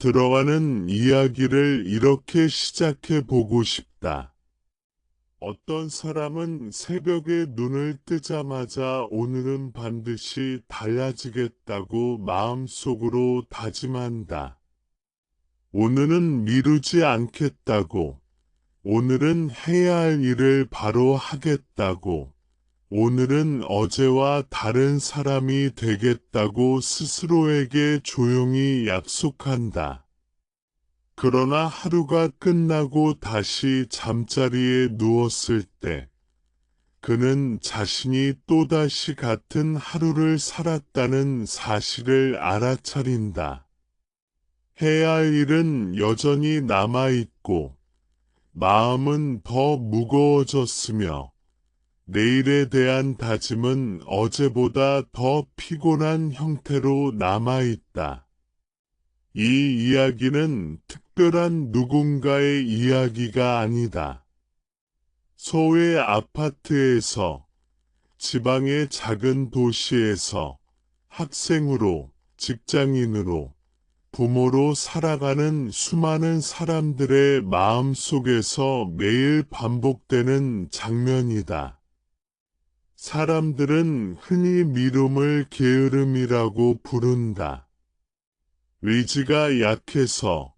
들어가는 이야기를 이렇게 시작해 보고 싶다. 어떤 사람은 새벽에 눈을 뜨자마자 오늘은 반드시 달라지겠다고 마음속으로 다짐한다. 오늘은 미루지 않겠다고, 오늘은 해야 할 일을 바로 하겠다고, 오늘은 어제와 다른 사람이 되겠다고 스스로에게 조용히 약속한다. 그러나 하루가 끝나고 다시 잠자리에 누웠을 때 그는 자신이 또다시 같은 하루를 살았다는 사실을 알아차린다. 해야 할 일은 여전히 남아있고 마음은 더 무거워졌으며 내일에 대한 다짐은 어제보다 더 피곤한 형태로 남아있다. 이 이야기는 특별한 누군가의 이야기가 아니다. 서울의 아파트에서, 지방의 작은 도시에서 학생으로, 직장인으로, 부모로 살아가는 수많은 사람들의 마음 속에서 매일 반복되는 장면이다. 사람들은 흔히 미움을 게으름이라고 부른다. 의지가 약해서,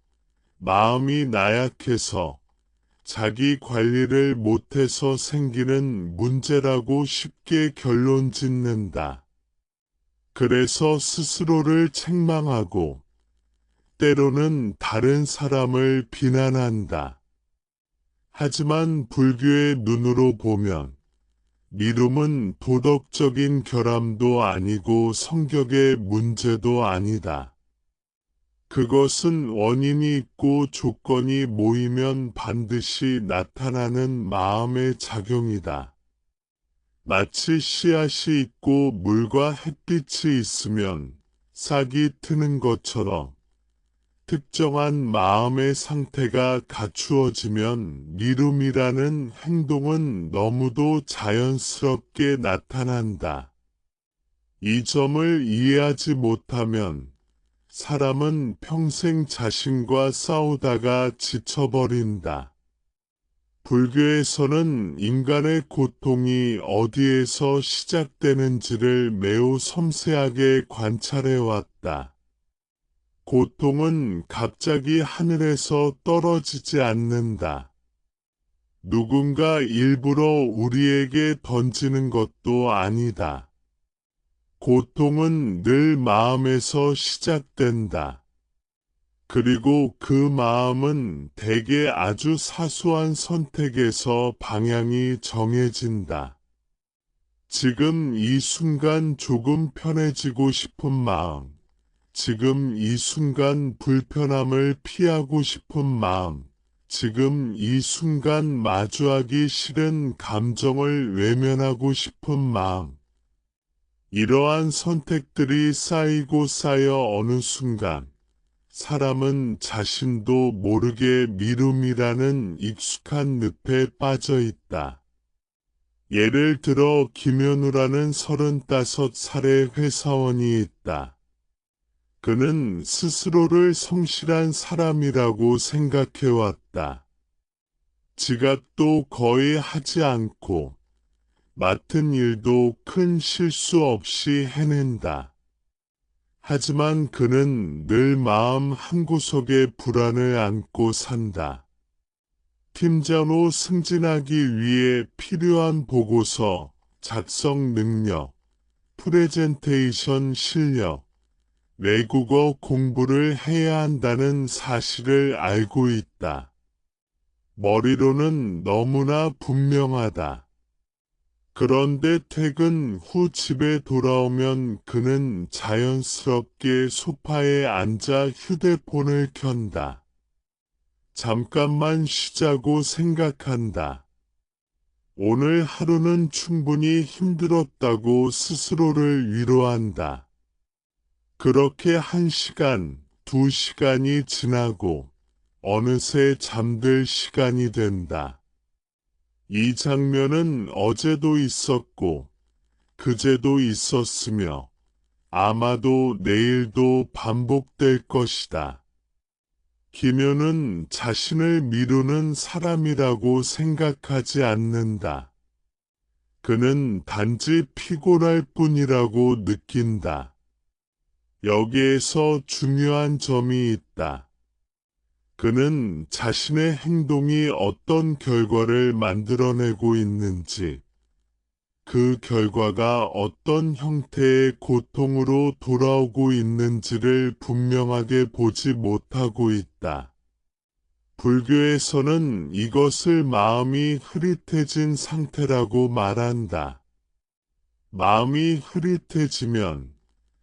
마음이 나약해서, 자기 관리를 못해서 생기는 문제라고 쉽게 결론 짓는다. 그래서 스스로를 책망하고, 때로는 다른 사람을 비난한다. 하지만 불교의 눈으로 보면, 미움은 도덕적인 결함도 아니고 성격의 문제도 아니다. 그것은 원인이 있고 조건이 모이면 반드시 나타나는 마음의 작용이다. 마치 씨앗이 있고 물과 햇빛이 있으면 싹이 트는 것처럼 특정한 마음의 상태가 갖추어지면 미움이라는 행동은 너무도 자연스럽게 나타난다. 이 점을 이해하지 못하면 사람은 평생 자신과 싸우다가 지쳐버린다. 불교에서는 인간의 고통이 어디에서 시작되는지를 매우 섬세하게 관찰해왔다. 고통은 갑자기 하늘에서 떨어지지 않는다. 누군가 일부러 우리에게 던지는 것도 아니다. 고통은 늘 마음에서 시작된다. 그리고 그 마음은 대개 아주 사소한 선택에서 방향이 정해진다. 지금 이 순간 조금 편해지고 싶은 마음, 지금 이 순간 불편함을 피하고 싶은 마음, 지금 이 순간 마주하기 싫은 감정을 외면하고 싶은 마음, 이러한 선택들이 쌓이고 쌓여 어느 순간 사람은 자신도 모르게 미움이라는 익숙한 늪에 빠져 있다. 예를 들어 김현우라는 35살의 회사원이 있다. 그는 스스로를 성실한 사람이라고 생각해왔다. 지각도 거의 하지 않고 맡은 일도 큰 실수 없이 해낸다. 하지만 그는 늘 마음 한구석에 불안을 안고 산다. 팀장으로 승진하기 위해 필요한 보고서, 작성 능력, 프레젠테이션 실력, 외국어 공부를 해야 한다는 사실을 알고 있다. 머리로는 너무나 분명하다. 그런데 퇴근 후 집에 돌아오면 그는 자연스럽게 소파에 앉아 휴대폰을 켠다. 잠깐만 쉬자고 생각한다. 오늘 하루는 충분히 힘들었다고 스스로를 위로한다. 그렇게 1시간, 2시간이 지나고 어느새 잠들 시간이 된다. 이 장면은 어제도 있었고 그제도 있었으며 아마도 내일도 반복될 것이다. 기묘는 자신을 미루는 사람이라고 생각하지 않는다. 그는 단지 피곤할 뿐이라고 느낀다. 여기에서 중요한 점이 있다. 그는 자신의 행동이 어떤 결과를 만들어내고 있는지, 그 결과가 어떤 형태의 고통으로 돌아오고 있는지를 분명하게 보지 못하고 있다. 불교에서는 이것을 마음이 흐릿해진 상태라고 말한다. 마음이 흐릿해지면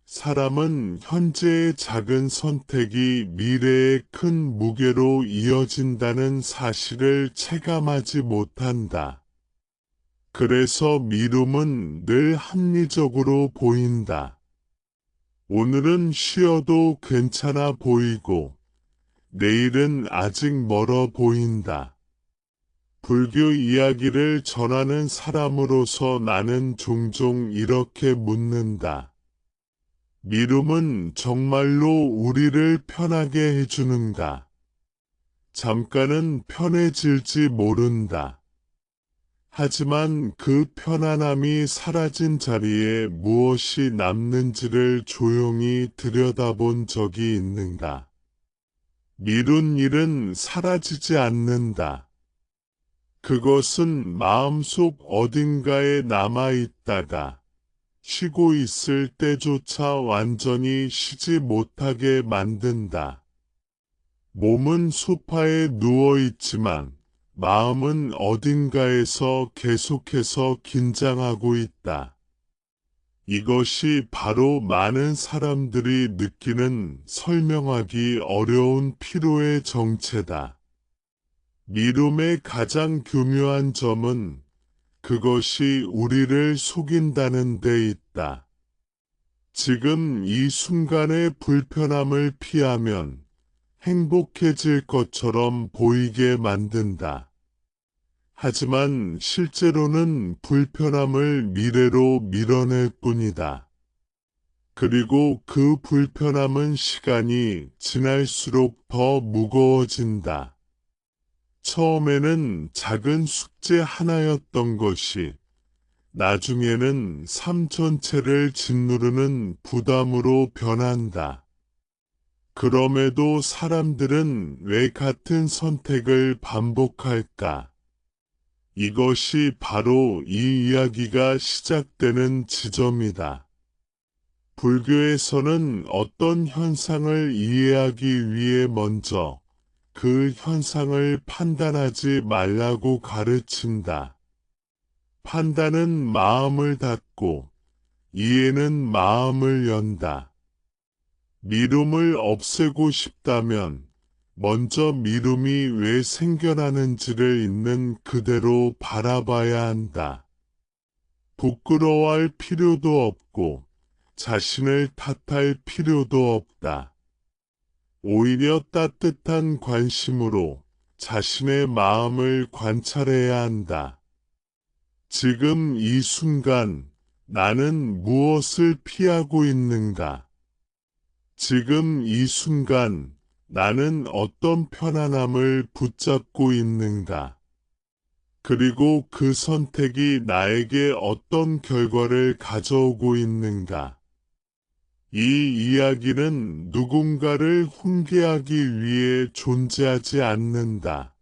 사람은 현재의 작은 선택이 미래의 큰 무게로 이어진다는 사실을 체감하지 못한다. 그래서 미움은 늘 합리적으로 보인다. 오늘은 쉬어도 괜찮아 보이고, 내일은 아직 멀어 보인다. 불교 이야기를 전하는 사람으로서 나는 종종 이렇게 묻는다. 미움은 정말로 우리를 편하게 해주는가? 잠깐은 편해질지 모른다. 하지만 그 편안함이 사라진 자리에 무엇이 남는지를 조용히 들여다본 적이 있는가? 미룬 일은 사라지지 않는다. 그것은 마음속 어딘가에 남아있다가 쉬고 있을 때조차 완전히 쉬지 못하게 만든다. 몸은 소파에 누워있지만 마음은 어딘가에서 계속해서 긴장하고 있다. 이것이 바로 많은 사람들이 느끼는 설명하기 어려운 피로의 정체다. 미움의 가장 교묘한 점은 그것이 우리를 속인다는 데 있다. 지금 이 순간의 불편함을 피하면 행복해질 것처럼 보이게 만든다. 하지만 실제로는 불편함을 미래로 밀어낼 뿐이다. 그리고 그 불편함은 시간이 지날수록 더 무거워진다. 처음에는 작은 숙제 하나였던 것이 나중에는 삶 전체를 짓누르는 부담으로 변한다. 그럼에도 사람들은 왜 같은 선택을 반복할까? 이것이 바로 이 이야기가 시작되는 지점이다. 불교에서는 어떤 현상을 이해하기 위해 먼저 그 현상을 판단하지 말라고 가르친다. 판단은 마음을 닫고 이해는 마음을 연다. 미움을 없애고 싶다면 먼저 미움이 왜 생겨나는지를 있는 그대로 바라봐야 한다. 부끄러워할 필요도 없고 자신을 탓할 필요도 없다. 오히려 따뜻한 관심으로 자신의 마음을 관찰해야 한다. 지금 이 순간 나는 무엇을 피하고 있는가? 지금 이 순간 나는 어떤 편안함을 붙잡고 있는가? 그리고 그 선택이 나에게 어떤 결과를 가져오고 있는가? 이 이야기는 누군가를 훈계하기 위해 존재하지 않는다.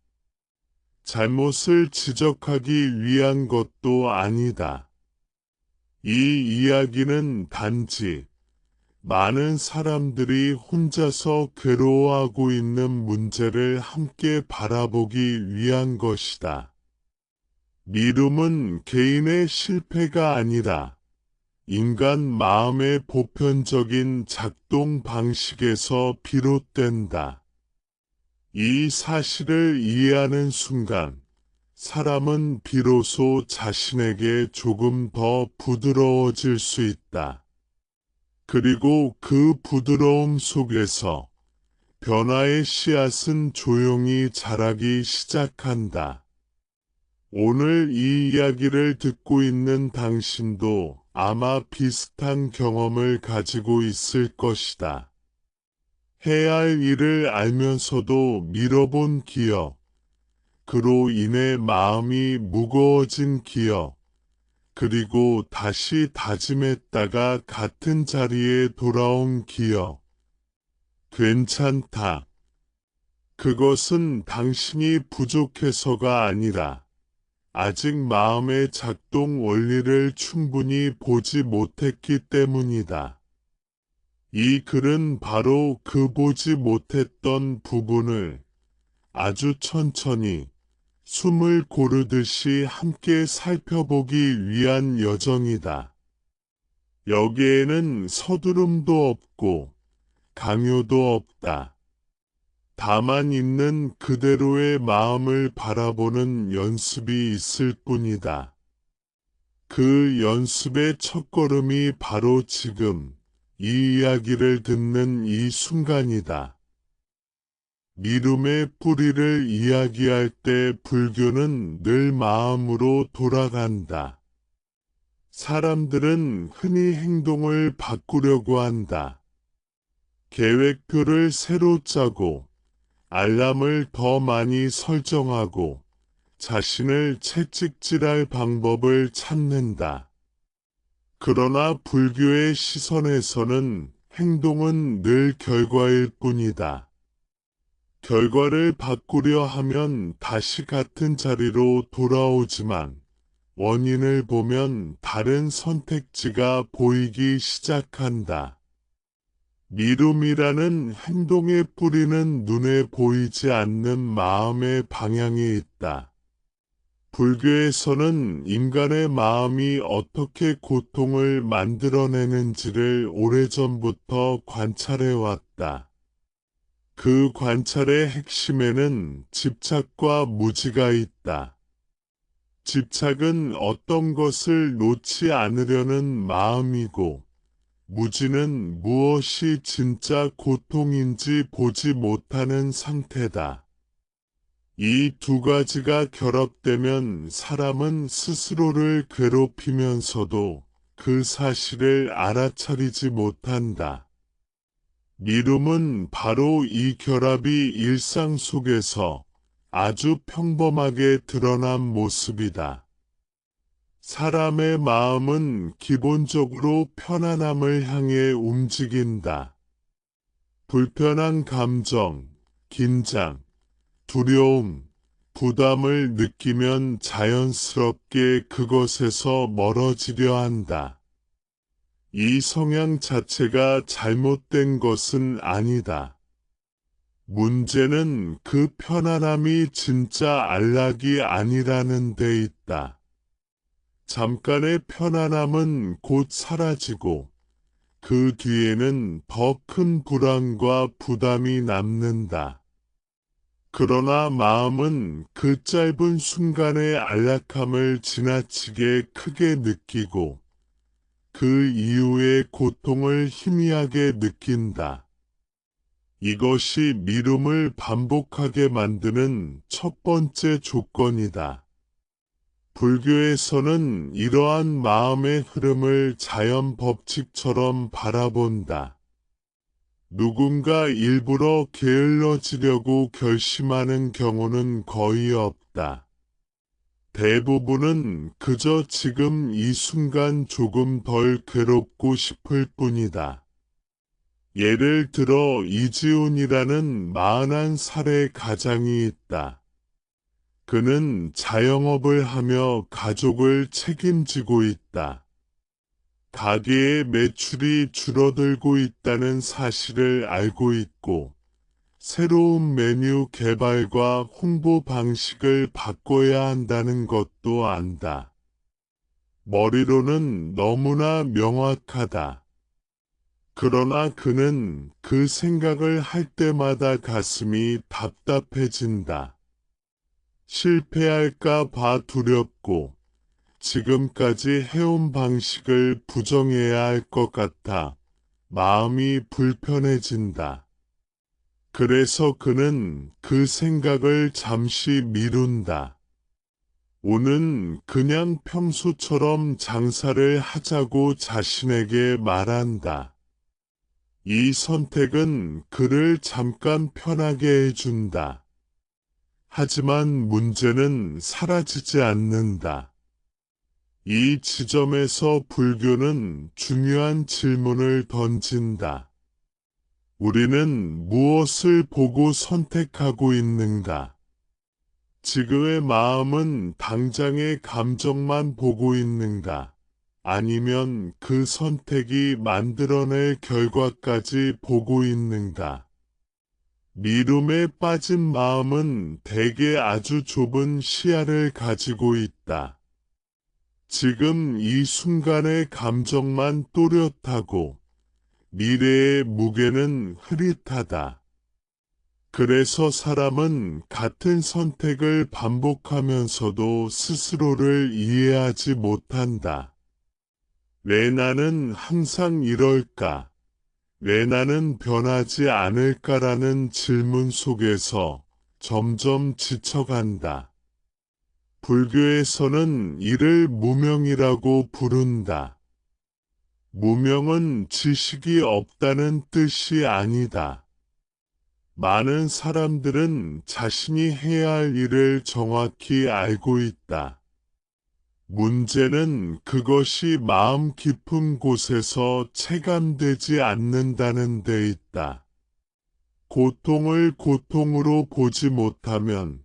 잘못을 지적하기 위한 것도 아니다. 이 이야기는 단지 많은 사람들이 혼자서 괴로워하고 있는 문제를 함께 바라보기 위한 것이다. 미움은 개인의 실패가 아니라 인간 마음의 보편적인 작동 방식에서 비롯된다. 이 사실을 이해하는 순간 사람은 비로소 자신에게 조금 더 부드러워질 수 있다. 그리고 그 부드러움 속에서 변화의 씨앗은 조용히 자라기 시작한다. 오늘 이 이야기를 듣고 있는 당신도 아마 비슷한 경험을 가지고 있을 것이다. 해야 할 일을 알면서도 미뤄본 기억, 그로 인해 마음이 무거워진 기억, 그리고 다시 다짐했다가 같은 자리에 돌아온 기억. 괜찮다. 그것은 당신이 부족해서가 아니라 아직 마음의 작동 원리를 충분히 보지 못했기 때문이다. 이 글은 바로 그 보지 못했던 부분을 아주 천천히 숨을 고르듯이 함께 살펴보기 위한 여정이다. 여기에는 서두름도 없고 강요도 없다. 다만 있는 그대로의 마음을 바라보는 연습이 있을 뿐이다. 그 연습의 첫걸음이 바로 지금 이 이야기를 듣는 이 순간이다. 미움의 뿌리를 이야기할 때 불교는 늘 마음으로 돌아간다. 사람들은 흔히 행동을 바꾸려고 한다. 계획표를 새로 짜고 알람을 더 많이 설정하고 자신을 채찍질할 방법을 찾는다. 그러나 불교의 시선에서는 행동은 늘 결과일 뿐이다. 결과를 바꾸려 하면 다시 같은 자리로 돌아오지만 원인을 보면 다른 선택지가 보이기 시작한다. 미움이라는 행동의 뿌리는 눈에 보이지 않는 마음의 방향에 있다. 불교에서는 인간의 마음이 어떻게 고통을 만들어내는지를 오래전부터 관찰해왔다. 그 관찰의 핵심에는 집착과 무지가 있다. 집착은 어떤 것을 놓지 않으려는 마음이고, 무지는 무엇이 진짜 고통인지 보지 못하는 상태다. 이 두 가지가 결합되면 사람은 스스로를 괴롭히면서도 그 사실을 알아차리지 못한다. 미움은 바로 이 결합이 일상 속에서 아주 평범하게 드러난 모습이다. 사람의 마음은 기본적으로 편안함을 향해 움직인다. 불편한 감정, 긴장, 두려움, 부담을 느끼면 자연스럽게 그것에서 멀어지려 한다. 이 성향 자체가 잘못된 것은 아니다. 문제는 그 편안함이 진짜 안락이 아니라는 데 있다. 잠깐의 편안함은 곧 사라지고 그 뒤에는 더 큰 불안과 부담이 남는다. 그러나 마음은 그 짧은 순간의 안락함을 지나치게 크게 느끼고 그 이후의 고통을 희미하게 느낀다. 이것이 미움을 반복하게 만드는 첫 번째 조건이다. 불교에서는 이러한 마음의 흐름을 자연 법칙처럼 바라본다. 누군가 일부러 게을러지려고 결심하는 경우는 거의 없다. 대부분은 그저 지금 이 순간 조금 덜 괴롭고 싶을 뿐이다. 예를 들어 이지훈이라는 41살의 가장이 있다. 그는 자영업을 하며 가족을 책임지고 있다. 가게의 매출이 줄어들고 있다는 사실을 알고 있고, 새로운 메뉴 개발과 홍보 방식을 바꿔야 한다는 것도 안다. 머리로는 너무나 명확하다. 그러나 그는 그 생각을 할 때마다 가슴이 답답해진다. 실패할까 봐 두렵고 지금까지 해온 방식을 부정해야 할 것 같아 마음이 불편해진다. 그래서 그는 그 생각을 잠시 미룬다. 오는 그냥 평소처럼 장사를 하자고 자신에게 말한다. 이 선택은 그를 잠깐 편하게 해준다. 하지만 문제는 사라지지 않는다. 이 지점에서 불교는 중요한 질문을 던진다. 우리는 무엇을 보고 선택하고 있는가? 지금의 마음은 당장의 감정만 보고 있는가? 아니면 그 선택이 만들어낼 결과까지 보고 있는가? 미움에 빠진 마음은 대개 아주 좁은 시야를 가지고 있다. 지금 이 순간의 감정만 또렷하고 미래의 무게는 흐릿하다. 그래서 사람은 같은 선택을 반복하면서도 스스로를 이해하지 못한다. 왜 나는 항상 이럴까? 왜 나는 변하지 않을까라는 질문 속에서 점점 지쳐간다. 불교에서는 이를 무명이라고 부른다. 무명은 지식이 없다는 뜻이 아니다. 많은 사람들은 자신이 해야 할 일을 정확히 알고 있다. 문제는 그것이 마음 깊은 곳에서 체감되지 않는다는 데 있다. 고통을 고통으로 보지 못하면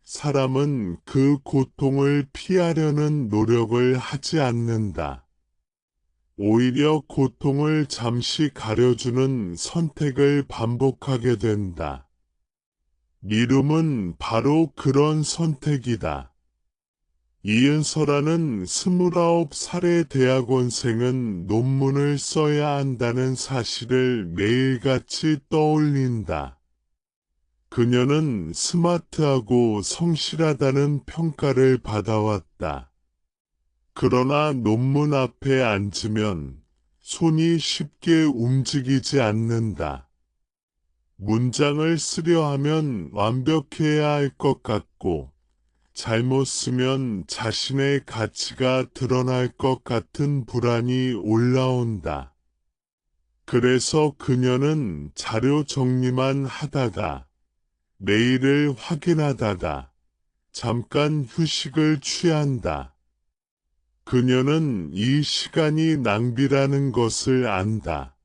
사람은 그 고통을 피하려는 노력을 하지 않는다. 오히려 고통을 잠시 가려주는 선택을 반복하게 된다. 미움은 바로 그런 선택이다. 이은서라는 29살의 대학원생은 논문을 써야 한다는 사실을 매일같이 떠올린다. 그녀는 스마트하고 성실하다는 평가를 받아왔다. 그러나 논문 앞에 앉으면 손이 쉽게 움직이지 않는다. 문장을 쓰려 하면 완벽해야 할 것 같고, 잘못 쓰면 자신의 가치가 드러날 것 같은 불안이 올라온다. 그래서 그녀는 자료 정리만 하다가, 메일을 확인하다가, 잠깐 휴식을 취한다. 그녀는 이 시간이 낭비라는 것을 안다.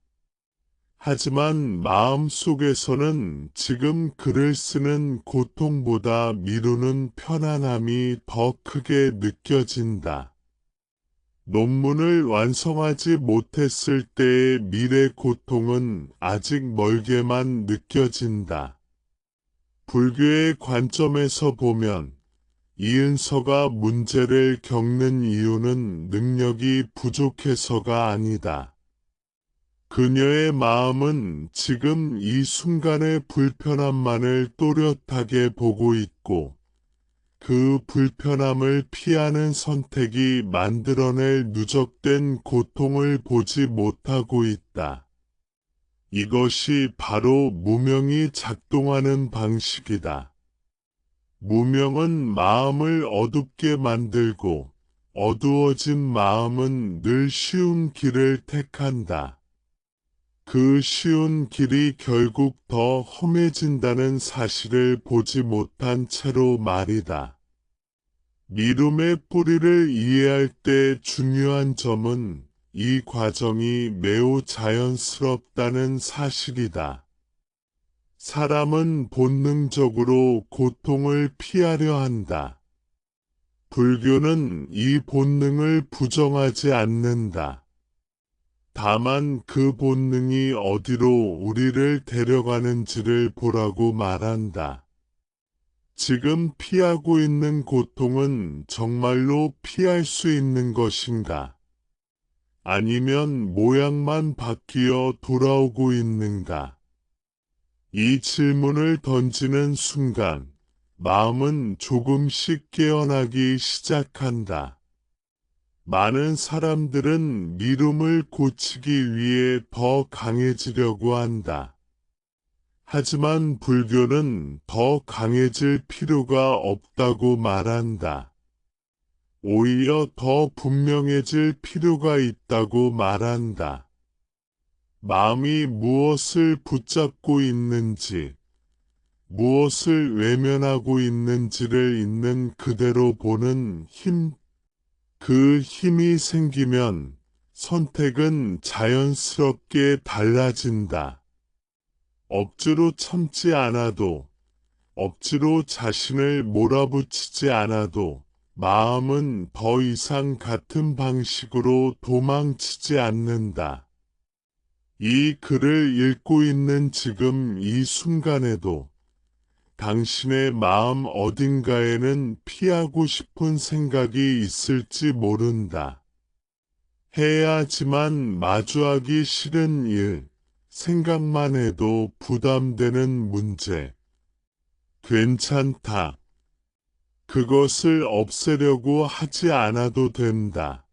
하지만 마음속에서는 지금 글을 쓰는 고통보다 미루는 편안함이 더 크게 느껴진다. 논문을 완성하지 못했을 때의 미래 고통은 아직 멀게만 느껴진다. 불교의 관점에서 보면 이은서가 문제를 겪는 이유는 능력이 부족해서가 아니다. 그녀의 마음은 지금 이 순간의 불편함만을 또렷하게 보고 있고, 그 불편함을 피하는 선택이 만들어낼 누적된 고통을 보지 못하고 있다. 이것이 바로 무명이 작동하는 방식이다. 무명은 마음을 어둡게 만들고 어두워진 마음은 늘 쉬운 길을 택한다. 그 쉬운 길이 결국 더 험해진다는 사실을 보지 못한 채로 말이다. 미움의 뿌리를 이해할 때 중요한 점은 이 과정이 매우 자연스럽다는 사실이다. 사람은 본능적으로 고통을 피하려 한다. 불교는 이 본능을 부정하지 않는다. 다만 그 본능이 어디로 우리를 데려가는지를 보라고 말한다. 지금 피하고 있는 고통은 정말로 피할 수 있는 것인가? 아니면 모양만 바뀌어 돌아오고 있는가? 이 질문을 던지는 순간 마음은 조금씩 깨어나기 시작한다. 많은 사람들은 미움을 고치기 위해 더 강해지려고 한다. 하지만 불교는 더 강해질 필요가 없다고 말한다. 오히려 더 분명해질 필요가 있다고 말한다. 마음이 무엇을 붙잡고 있는지, 무엇을 외면하고 있는지를 있는 그대로 보는 힘, 그 힘이 생기면 선택은 자연스럽게 달라진다. 억지로 참지 않아도, 억지로 자신을 몰아붙이지 않아도 마음은 더 이상 같은 방식으로 도망치지 않는다. 이 글을 읽고 있는 지금 이 순간에도 당신의 마음 어딘가에는 피하고 싶은 생각이 있을지 모른다. 해야 하지만 마주하기 싫은 일, 생각만 해도 부담되는 문제. 괜찮다. 그것을 없애려고 하지 않아도 된다.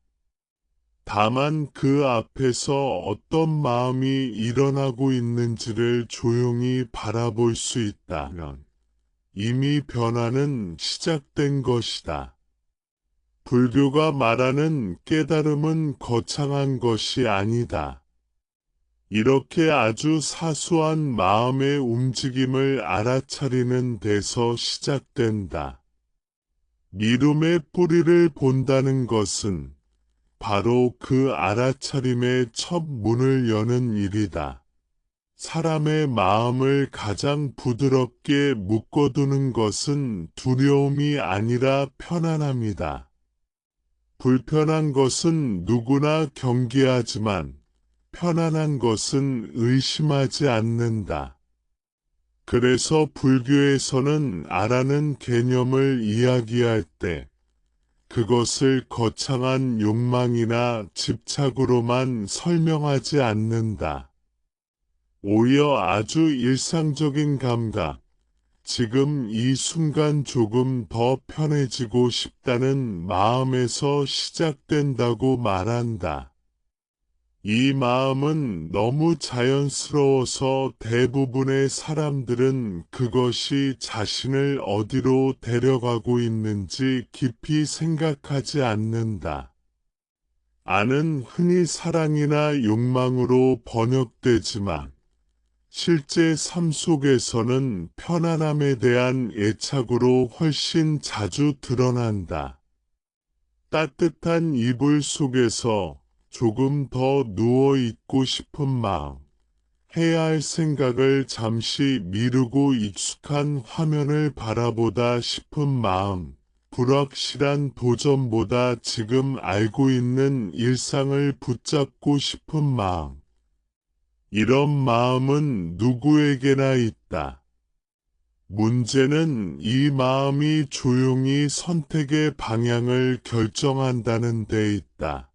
다만 그 앞에서 어떤 마음이 일어나고 있는지를 조용히 바라볼 수 있다면 이미 변화는 시작된 것이다. 불교가 말하는 깨달음은 거창한 것이 아니다. 이렇게 아주 사소한 마음의 움직임을 알아차리는 데서 시작된다. 미움의 뿌리를 본다는 것은 바로 그 알아차림의 첫 문을 여는 일이다. 사람의 마음을 가장 부드럽게 묶어두는 것은 두려움이 아니라 편안함이다. 불편한 것은 누구나 경계하지만 편안한 것은 의심하지 않는다. 그래서 불교에서는 아라는 개념을 이야기할 때 그것을 거창한 욕망이나 집착으로만 설명하지 않는다. 오히려 아주 일상적인 감각, 지금 이 순간 조금 더 편해지고 싶다는 마음에서 시작된다고 말한다. 이 마음은 너무 자연스러워서 대부분의 사람들은 그것이 자신을 어디로 데려가고 있는지 깊이 생각하지 않는다. 아는 흔히 사랑이나 욕망으로 번역되지만 실제 삶 속에서는 편안함에 대한 애착으로 훨씬 자주 드러난다. 따뜻한 이불 속에서 조금 더 누워있고 싶은 마음, 해야 할 생각을 잠시 미루고 익숙한 화면을 바라보다 싶은 마음, 불확실한 도전보다 지금 알고 있는 일상을 붙잡고 싶은 마음. 이런 마음은 누구에게나 있다. 문제는 이 마음이 조용히 선택의 방향을 결정한다는 데 있다.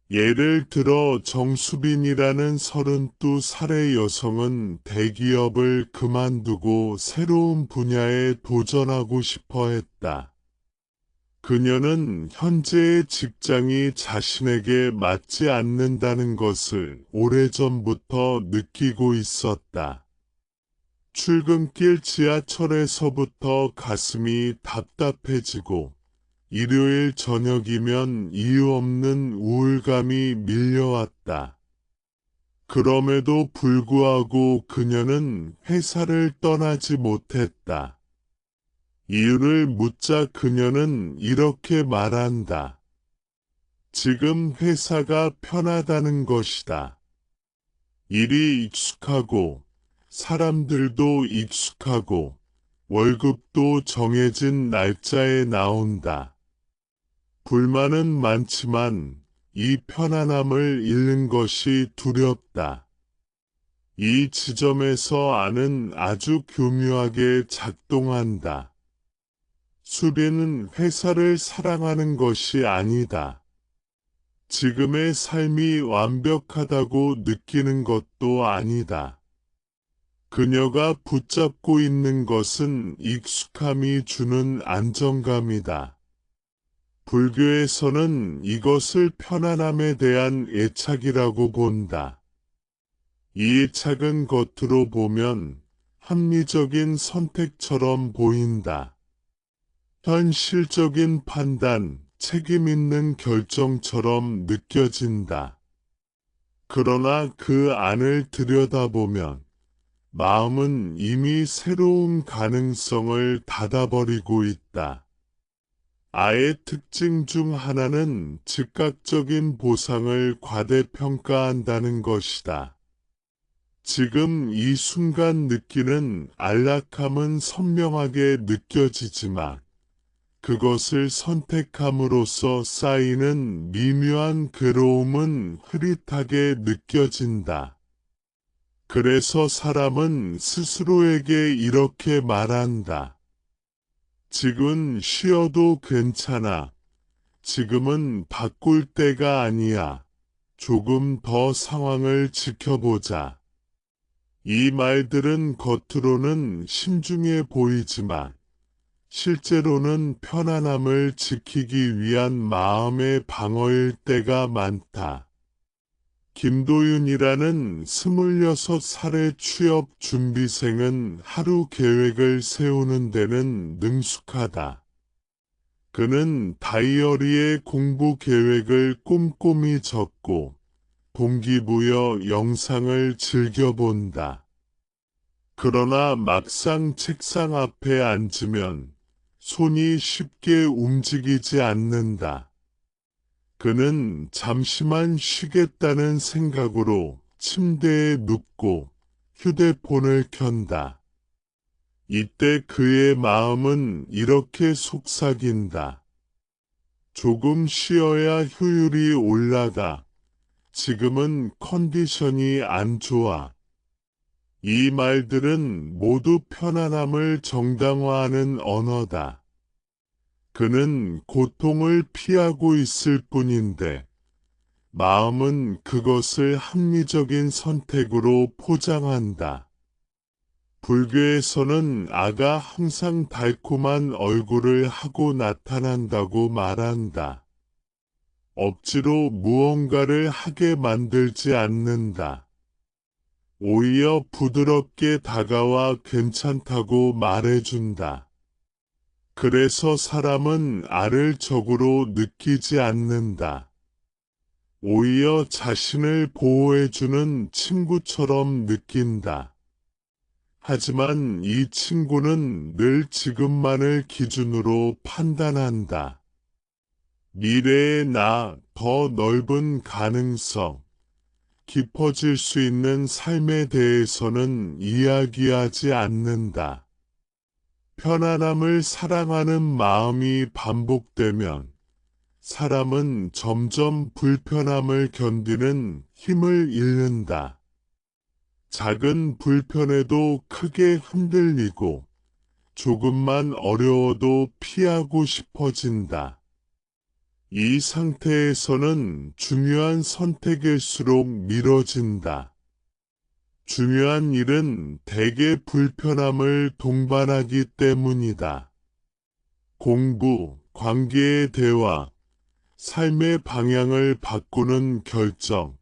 예를 들어 정수빈이라는 32살의 여성은 대기업을 그만두고 새로운 분야에 도전하고 싶어 했다. 그녀는 현재의 직장이 자신에게 맞지 않는다는 것을 오래전부터 느끼고 있었다. 출근길 지하철에서부터 가슴이 답답해지고 일요일 저녁이면 이유 없는 우울감이 밀려왔다. 그럼에도 불구하고 그녀는 회사를 떠나지 못했다. 이유를 묻자 그녀는 이렇게 말한다. 지금 회사가 편하다는 것이다. 일이 익숙하고 사람들도 익숙하고 월급도 정해진 날짜에 나온다. 불만은 많지만 이 편안함을 잃는 것이 두렵다. 이 지점에서 아는 아주 교묘하게 작동한다. 수리는 회사를 사랑하는 것이 아니다. 지금의 삶이 완벽하다고 느끼는 것도 아니다. 그녀가 붙잡고 있는 것은 익숙함이 주는 안정감이다. 불교에서는 이것을 편안함에 대한 애착이라고 본다. 이 애착은 겉으로 보면 합리적인 선택처럼 보인다. 현실적인 판단, 책임 있는 결정처럼 느껴진다. 그러나 그 안을 들여다보면 마음은 이미 새로운 가능성을 닫아버리고 있다. 아의 특징 중 하나는 즉각적인 보상을 과대평가한다는 것이다. 지금 이 순간 느끼는 안락함은 선명하게 느껴지지만 그것을 선택함으로써 쌓이는 미묘한 괴로움은 흐릿하게 느껴진다. 그래서 사람은 스스로에게 이렇게 말한다. 지금 쉬어도 괜찮아. 지금은 바꿀 때가 아니야. 조금 더 상황을 지켜보자. 이 말들은 겉으로는 신중해 보이지만 실제로는 편안함을 지키기 위한 마음의 방어일 때가 많다. 김도윤이라는 26살의 취업 준비생은 하루 계획을 세우는 데는 능숙하다. 그는 다이어리에 공부 계획을 꼼꼼히 적고 동기부여 영상을 즐겨본다. 그러나 막상 책상 앞에 앉으면 손이 쉽게 움직이지 않는다. 그는 잠시만 쉬겠다는 생각으로 침대에 눕고 휴대폰을 켠다. 이때 그의 마음은 이렇게 속삭인다. 조금 쉬어야 효율이 올라가. 지금은 컨디션이 안 좋아. 이 말들은 모두 편안함을 정당화하는 언어다. 그는 고통을 피하고 있을 뿐인데 마음은 그것을 합리적인 선택으로 포장한다. 불교에서는 아가 항상 달콤한 얼굴을 하고 나타난다고 말한다. 억지로 무언가를 하게 만들지 않는다. 오히려 부드럽게 다가와 괜찮다고 말해준다. 그래서 사람은 아를 적으로 느끼지 않는다. 오히려 자신을 보호해주는 친구처럼 느낀다. 하지만 이 친구는 늘 지금만을 기준으로 판단한다. 미래의 나, 더 넓은 가능성, 깊어질 수 있는 삶에 대해서는 이야기하지 않는다. 편안함을 사랑하는 마음이 반복되면 사람은 점점 불편함을 견디는 힘을 잃는다. 작은 불편에도 크게 흔들리고 조금만 어려워도 피하고 싶어진다. 이 상태에서는 중요한 선택일수록 미뤄진다. 중요한 일은 대개 불편함을 동반하기 때문이다. 공부, 관계의 대화, 삶의 방향을 바꾸는 결정,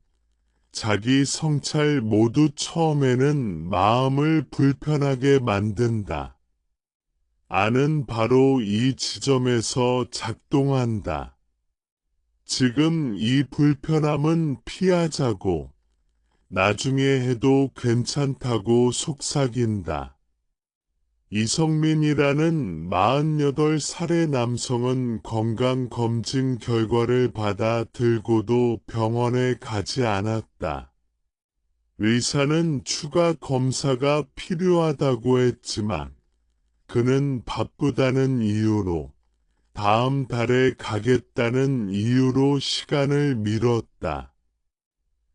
자기 성찰 모두 처음에는 마음을 불편하게 만든다. 아는 바로 이 지점에서 작동한다. 지금 이 불편함은 피하자고, 나중에 해도 괜찮다고 속삭인다. 이성민이라는 48살의 남성은 건강검진 결과를 받아 들고도 병원에 가지 않았다. 의사는 추가 검사가 필요하다고 했지만 그는 바쁘다는 이유로 다음 달에 가겠다는 이유로 시간을 미뤘다.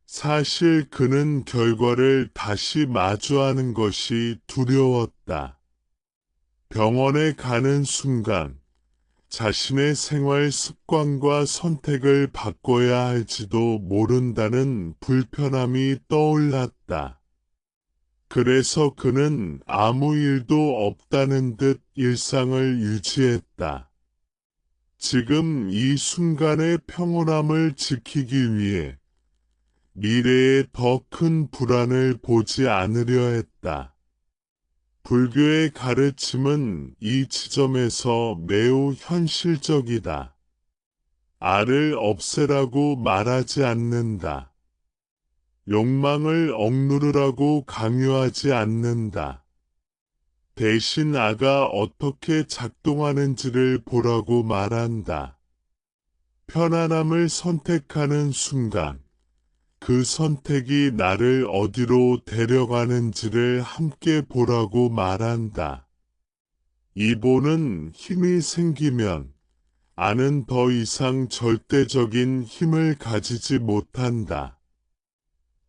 사실 그는 결과를 다시 마주하는 것이 두려웠다. 병원에 가는 순간 자신의 생활 습관과 선택을 바꿔야 할지도 모른다는 불편함이 떠올랐다. 그래서 그는 아무 일도 없다는 듯 일상을 유지했다. 지금 이 순간의 평온함을 지키기 위해 미래에 더 큰 불안을 보지 않으려 했다. 불교의 가르침은 이 지점에서 매우 현실적이다. 알을 없애라고 말하지 않는다. 욕망을 억누르라고 강요하지 않는다. 대신 아가 어떻게 작동하는지를 보라고 말한다. 편안함을 선택하는 순간, 그 선택이 나를 어디로 데려가는지를 함께 보라고 말한다. 이보는 힘이 생기면 아는 더 이상 절대적인 힘을 가지지 못한다.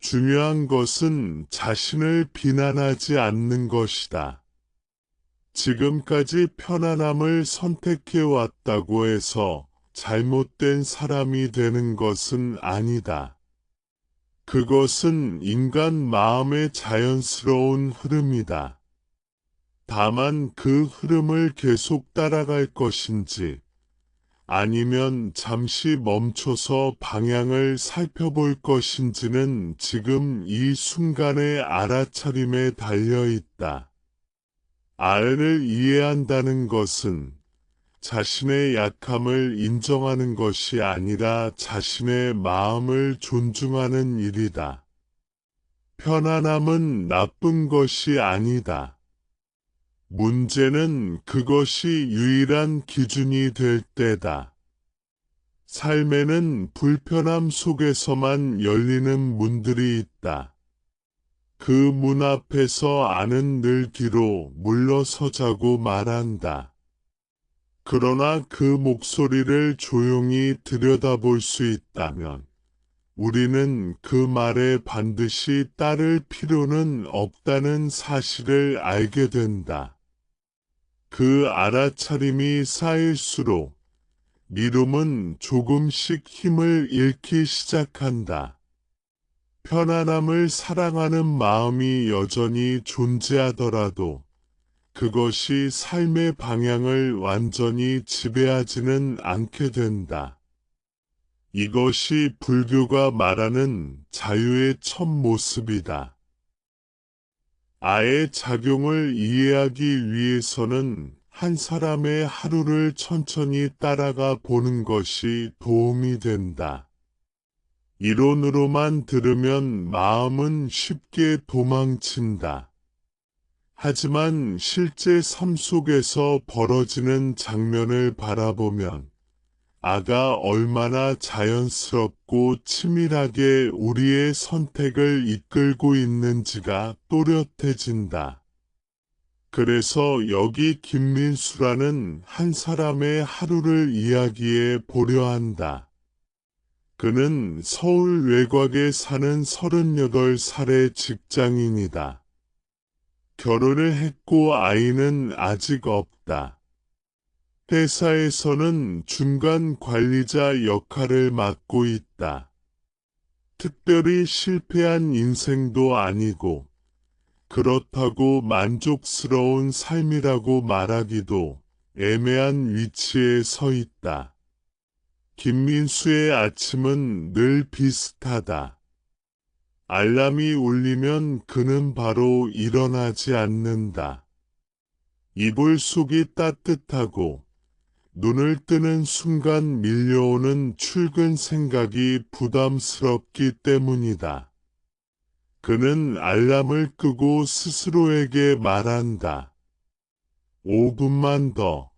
중요한 것은 자신을 비난하지 않는 것이다. 지금까지 편안함을 선택해왔다고 해서 잘못된 사람이 되는 것은 아니다. 그것은 인간 마음의 자연스러운 흐름이다. 다만 그 흐름을 계속 따라갈 것인지, 아니면 잠시 멈춰서 방향을 살펴볼 것인지는 지금 이 순간의 알아차림에 달려 있다. 아를 이해한다는 것은 자신의 약함을 인정하는 것이 아니라 자신의 마음을 존중하는 일이다. 편안함은 나쁜 것이 아니다. 문제는 그것이 유일한 기준이 될 때다. 삶에는 불편함 속에서만 열리는 문들이 있다. 그 문 앞에서 아는 늘 뒤로 물러서자고 말한다. 그러나 그 목소리를 조용히 들여다볼 수 있다면 우리는 그 말에 반드시 따를 필요는 없다는 사실을 알게 된다. 그 알아차림이 쌓일수록 미움은 조금씩 힘을 잃기 시작한다. 편안함을 사랑하는 마음이 여전히 존재하더라도 그것이 삶의 방향을 완전히 지배하지는 않게 된다. 이것이 불교가 말하는 자유의 첫 모습이다. 아의 작용을 이해하기 위해서는 한 사람의 하루를 천천히 따라가 보는 것이 도움이 된다. 이론으로만 들으면 마음은 쉽게 도망친다. 하지만 실제 삶 속에서 벌어지는 장면을 바라보면 아가 얼마나 자연스럽고 치밀하게 우리의 선택을 이끌고 있는지가 또렷해진다. 그래서 여기 김민수라는 한 사람의 하루를 이야기해 보려 한다. 그는 서울 외곽에 사는 38살의 직장인이다. 결혼을 했고 아이는 아직 없다. 회사에서는 중간 관리자 역할을 맡고 있다. 특별히 실패한 인생도 아니고 그렇다고 만족스러운 삶이라고 말하기도 애매한 위치에 서 있다. 김민수의 아침은 늘 비슷하다. 알람이 울리면 그는 바로 일어나지 않는다. 이불 속이 따뜻하고 눈을 뜨는 순간 밀려오는 출근 생각이 부담스럽기 때문이다. 그는 알람을 끄고 스스로에게 말한다. 5분만 더.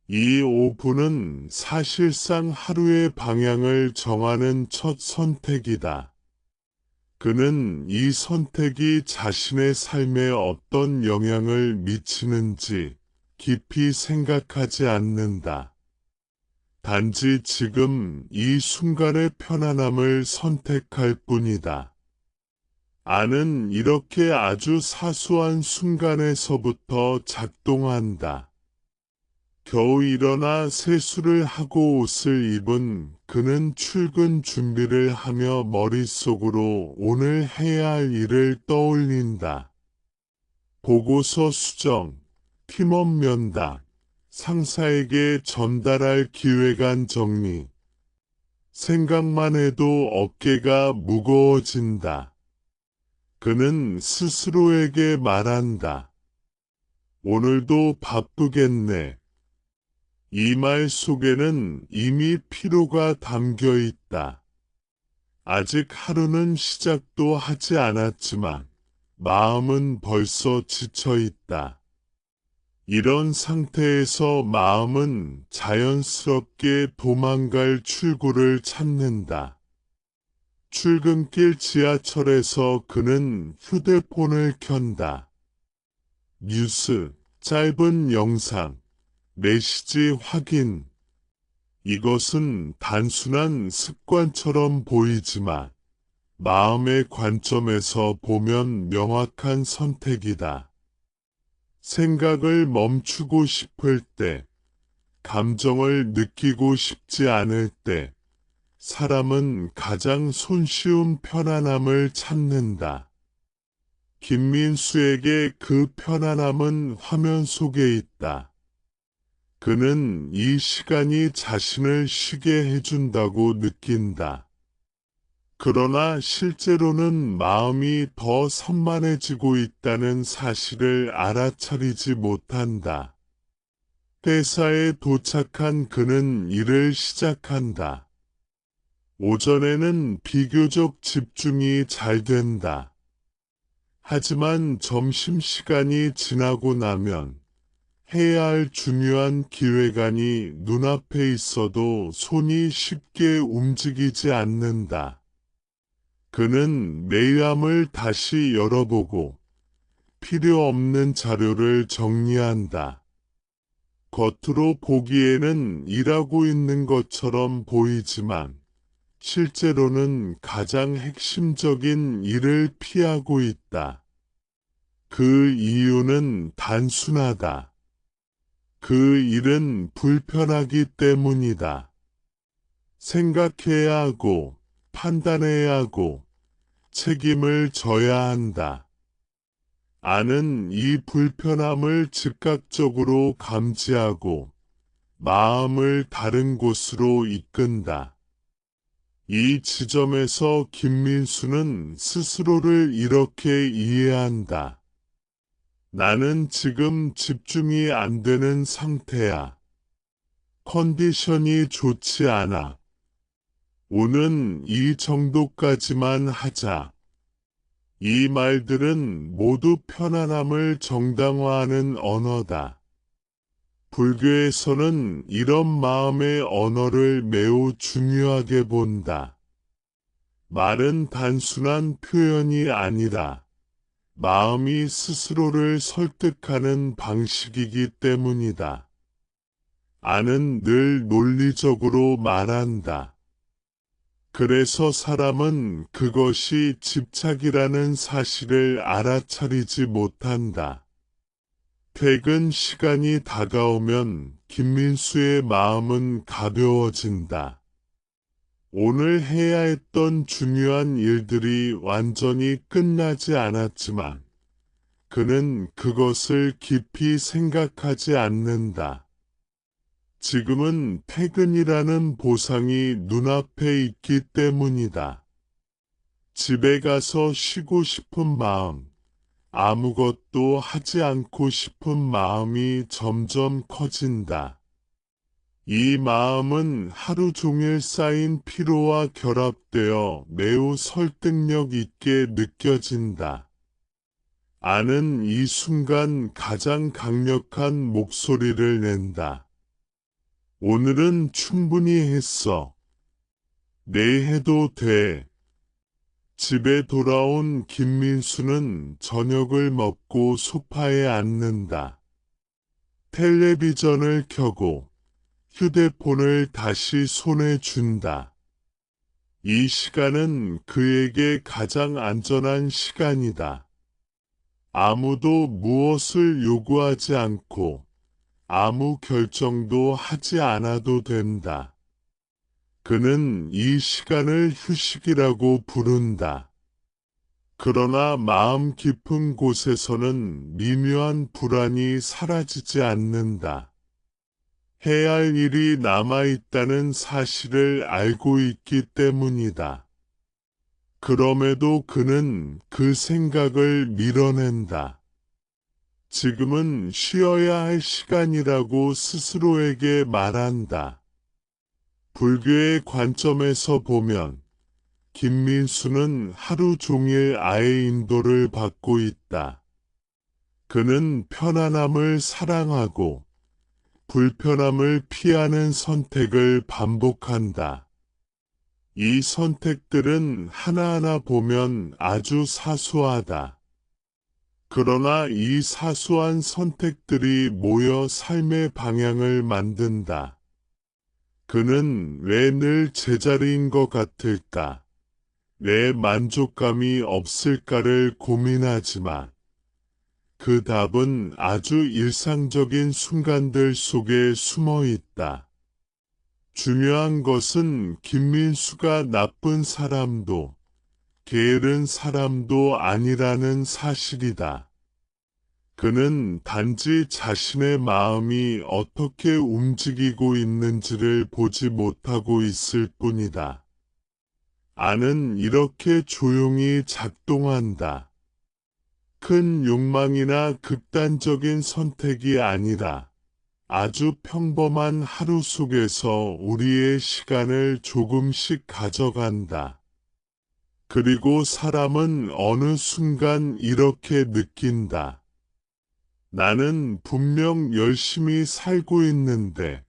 이 5분은 사실상 하루의 방향을 정하는 첫 선택이다. 그는 이 선택이 자신의 삶에 어떤 영향을 미치는지 깊이 생각하지 않는다. 단지 지금 이 순간의 편안함을 선택할 뿐이다. 아는 이렇게 아주 사소한 순간에서부터 작동한다. 겨우 일어나 세수를 하고 옷을 입은 그는 출근 준비를 하며 머릿속으로 오늘 해야 할 일을 떠올린다. 보고서 수정, 팀원 면담, 상사에게 전달할 기획안 정리. 생각만 해도 어깨가 무거워진다. 그는 스스로에게 말한다. 오늘도 바쁘겠네. 이 말 속에는 이미 피로가 담겨 있다. 아직 하루는 시작도 하지 않았지만 마음은 벌써 지쳐 있다. 이런 상태에서 마음은 자연스럽게 도망갈 출구를 찾는다. 출근길 지하철에서 그는 휴대폰을 켠다. 뉴스, 짧은 영상, 메시지 확인. 이것은 단순한 습관처럼 보이지만 마음의 관점에서 보면 명확한 선택이다. 생각을 멈추고 싶을 때, 감정을 느끼고 싶지 않을 때, 사람은 가장 손쉬운 편안함을 찾는다. 김민수에게 그 편안함은 화면 속에 있다. 그는 이 시간이 자신을 쉬게 해준다고 느낀다. 그러나 실제로는 마음이 더 산만해지고 있다는 사실을 알아차리지 못한다. 회사에 도착한 그는 일을 시작한다. 오전에는 비교적 집중이 잘 된다. 하지만 점심시간이 지나고 나면 해야 할 중요한 기획안이 눈앞에 있어도 손이 쉽게 움직이지 않는다. 그는 메일함을 다시 열어보고 필요 없는 자료를 정리한다. 겉으로 보기에는 일하고 있는 것처럼 보이지만 실제로는 가장 핵심적인 일을 피하고 있다. 그 이유는 단순하다. 그 일은 불편하기 때문이다. 생각해야 하고, 판단해야 하고, 책임을 져야 한다. 아는 이 불편함을 즉각적으로 감지하고, 마음을 다른 곳으로 이끈다. 이 지점에서 김민수는 스스로를 이렇게 이해한다. 나는 지금 집중이 안 되는 상태야. 컨디션이 좋지 않아. 오는 이 정도까지만 하자. 이 말들은 모두 편안함을 정당화하는 언어다. 불교에서는 이런 마음의 언어를 매우 중요하게 본다. 말은 단순한 표현이 아니라 마음이 스스로를 설득하는 방식이기 때문이다. 아는 늘 논리적으로 말한다. 그래서 사람은 그것이 집착이라는 사실을 알아차리지 못한다. 퇴근 시간이 다가오면 김민수의 마음은 가벼워진다. 오늘 해야 했던 중요한 일들이 완전히 끝나지 않았지만 그는 그것을 깊이 생각하지 않는다. 지금은 퇴근이라는 보상이 눈앞에 있기 때문이다. 집에 가서 쉬고 싶은 마음, 아무것도 하지 않고 싶은 마음이 점점 커진다. 이 마음은 하루 종일 쌓인 피로와 결합되어 매우 설득력 있게 느껴진다. 아는 이 순간 가장 강력한 목소리를 낸다. 오늘은 충분히 했어. 내일 해도 돼. 집에 돌아온 김민수는 저녁을 먹고 소파에 앉는다. 텔레비전을 켜고 휴대폰을 다시 손에 쥔다. 이 시간은 그에게 가장 안전한 시간이다. 아무도 무엇을 요구하지 않고 아무 결정도 하지 않아도 된다. 그는 이 시간을 휴식이라고 부른다. 그러나 마음 깊은 곳에서는 미묘한 불안이 사라지지 않는다. 해야 할 일이 남아있다는 사실을 알고 있기 때문이다. 그럼에도 그는 그 생각을 밀어낸다. 지금은 쉬어야 할 시간이라고 스스로에게 말한다. 불교의 관점에서 보면 김민수는 하루 종일 아의 인도를 받고 있다. 그는 편안함을 사랑하고 불편함을 피하는 선택을 반복한다. 이 선택들은 하나하나 보면 아주 사소하다. 그러나 이 사소한 선택들이 모여 삶의 방향을 만든다. 그는 왜 늘 제자리인 것 같을까? 내 만족감이 없을까를 고민하지만 그 답은 아주 일상적인 순간들 속에 숨어 있다. 중요한 것은 김민수가 나쁜 사람도 게으른 사람도 아니라는 사실이다. 그는 단지 자신의 마음이 어떻게 움직이고 있는지를 보지 못하고 있을 뿐이다. 나는 이렇게 조용히 작동한다. 큰 욕망이나 극단적인 선택이 아니라 아주 평범한 하루 속에서 우리의 시간을 조금씩 가져간다. 그리고 사람은 어느 순간 이렇게 느낀다. 나는 분명 열심히 살고 있는데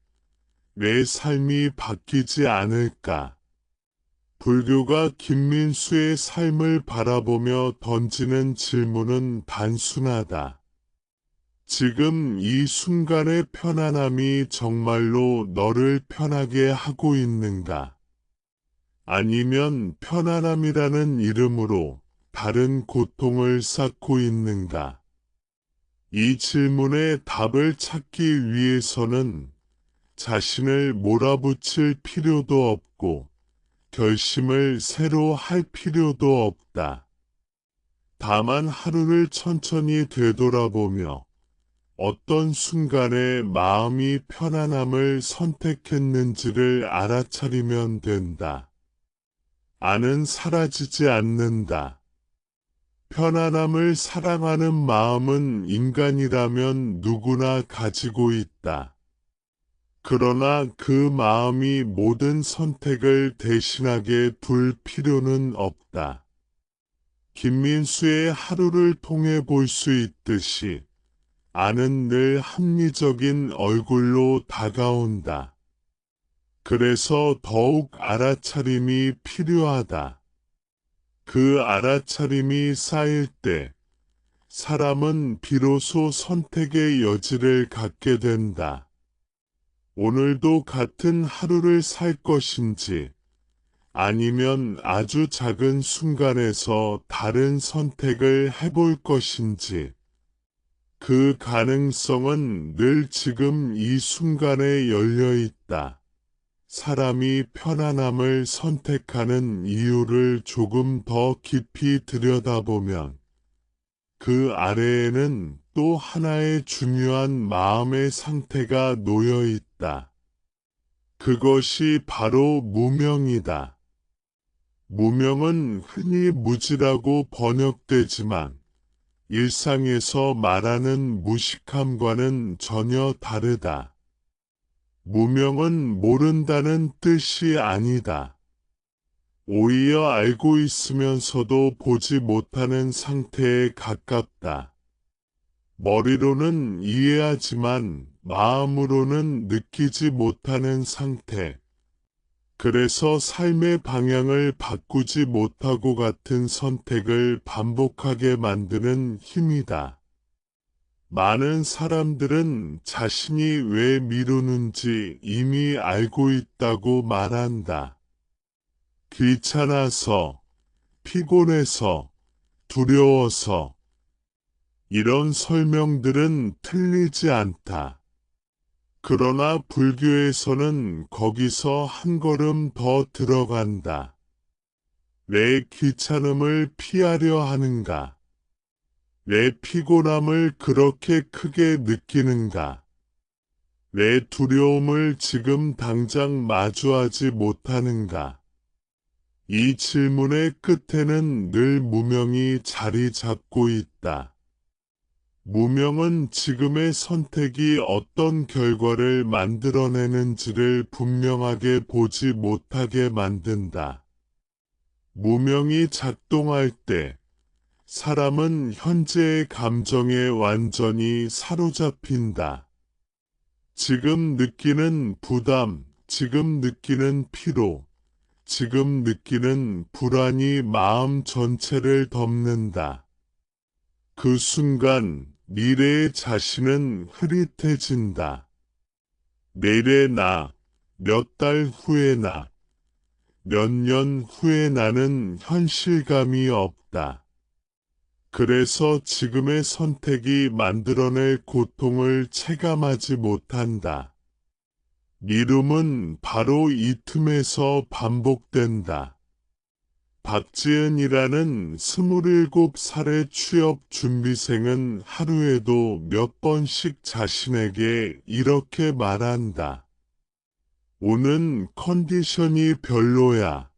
내 삶이 바뀌지 않을까? 불교가 김민수의 삶을 바라보며 던지는 질문은 단순하다. 지금 이 순간의 편안함이 정말로 너를 편하게 하고 있는가? 아니면 편안함이라는 이름으로 다른 고통을 쌓고 있는가? 이 질문에 답을 찾기 위해서는 자신을 몰아붙일 필요도 없고 결심을 새로 할 필요도 없다. 다만 하루를 천천히 되돌아보며 어떤 순간에 마음이 편안함을 선택했는지를 알아차리면 된다. 나는 사라지지 않는다. 편안함을 사랑하는 마음은 인간이라면 누구나 가지고 있다. 그러나 그 마음이 모든 선택을 대신하게 둘 필요는 없다. 김민수의 하루를 통해 볼 수 있듯이 나는 늘 합리적인 얼굴로 다가온다. 그래서 더욱 알아차림이 필요하다. 그 알아차림이 쌓일 때 사람은 비로소 선택의 여지를 갖게 된다. 오늘도 같은 하루를 살 것인지 아니면 아주 작은 순간에서 다른 선택을 해볼 것인지 그 가능성은 늘 지금 이 순간에 열려 있다. 사람이 편안함을 선택하는 이유를 조금 더 깊이 들여다보면 그 아래에는 또 하나의 중요한 마음의 상태가 놓여 있다. 그것이 바로 무명이다. 무명은 흔히 무지라고 번역되지만 일상에서 말하는 무식함과는 전혀 다르다. 무명은 모른다는 뜻이 아니다. 오히려 알고 있으면서도 보지 못하는 상태에 가깝다. 머리로는 이해하지만 마음으로는 느끼지 못하는 상태. 그래서 삶의 방향을 바꾸지 못하고 같은 선택을 반복하게 만드는 힘이다. 많은 사람들은 자신이 왜 미루는지 이미 알고 있다고 말한다. 귀찮아서, 피곤해서, 두려워서. 이런 설명들은 틀리지 않다. 그러나 불교에서는 거기서 한 걸음 더 들어간다. 왜 귀찮음을 피하려 하는가? 왜 피곤함을 그렇게 크게 느끼는가? 왜 두려움을 지금 당장 마주하지 못하는가? 이 질문의 끝에는 늘 무명이 자리 잡고 있다. 무명은 지금의 선택이 어떤 결과를 만들어내는지를 분명하게 보지 못하게 만든다. 무명이 작동할 때 사람은 현재의 감정에 완전히 사로잡힌다. 지금 느끼는 부담, 지금 느끼는 피로, 지금 느끼는 불안이 마음 전체를 덮는다. 그 순간 미래의 자신은 흐릿해진다. 내일의 나, 몇 달 후의 나, 몇 년 후의 나는 현실감이 없다. 그래서 지금의 선택이 만들어낼 고통을 체감하지 못한다. 미움은 바로 이 틈에서 반복된다. 박지은이라는 27살의 취업 준비생은 하루에도 몇 번씩 자신에게 이렇게 말한다. 오는 컨디션이 별로야.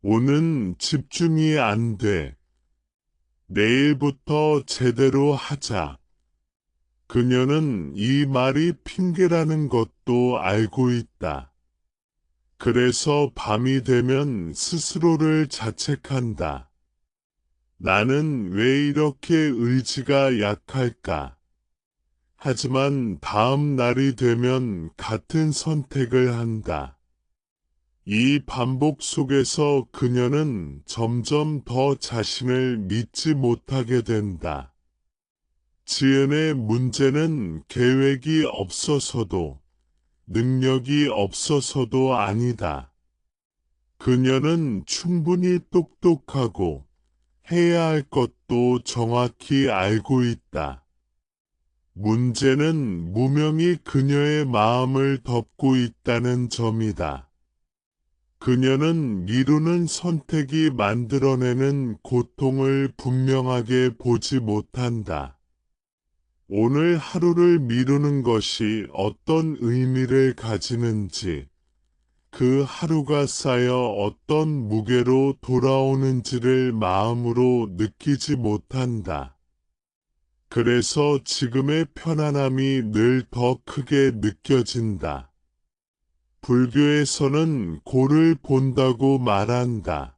오는 집중이 안 돼. 내일부터 제대로 하자. 그녀는 이 말이 핑계라는 것도 알고 있다. 그래서 밤이 되면 스스로를 자책한다. 나는 왜 이렇게 의지가 약할까? 하지만 다음 날이 되면 같은 선택을 한다. 이 반복 속에서 그녀는 점점 더 자신을 믿지 못하게 된다. 지은의 문제는 계획이 없어서도 능력이 없어서도 아니다. 그녀는 충분히 똑똑하고 해야 할 것도 정확히 알고 있다. 문제는 무명이 그녀의 마음을 덮고 있다는 점이다. 그녀는 미루는 선택이 만들어내는 고통을 분명하게 보지 못한다. 오늘 하루를 미루는 것이 어떤 의미를 가지는지, 그 하루가 쌓여 어떤 무게로 돌아오는지를 마음으로 느끼지 못한다. 그래서 지금의 편안함이 늘 더 크게 느껴진다. 불교에서는 고를 본다고 말한다.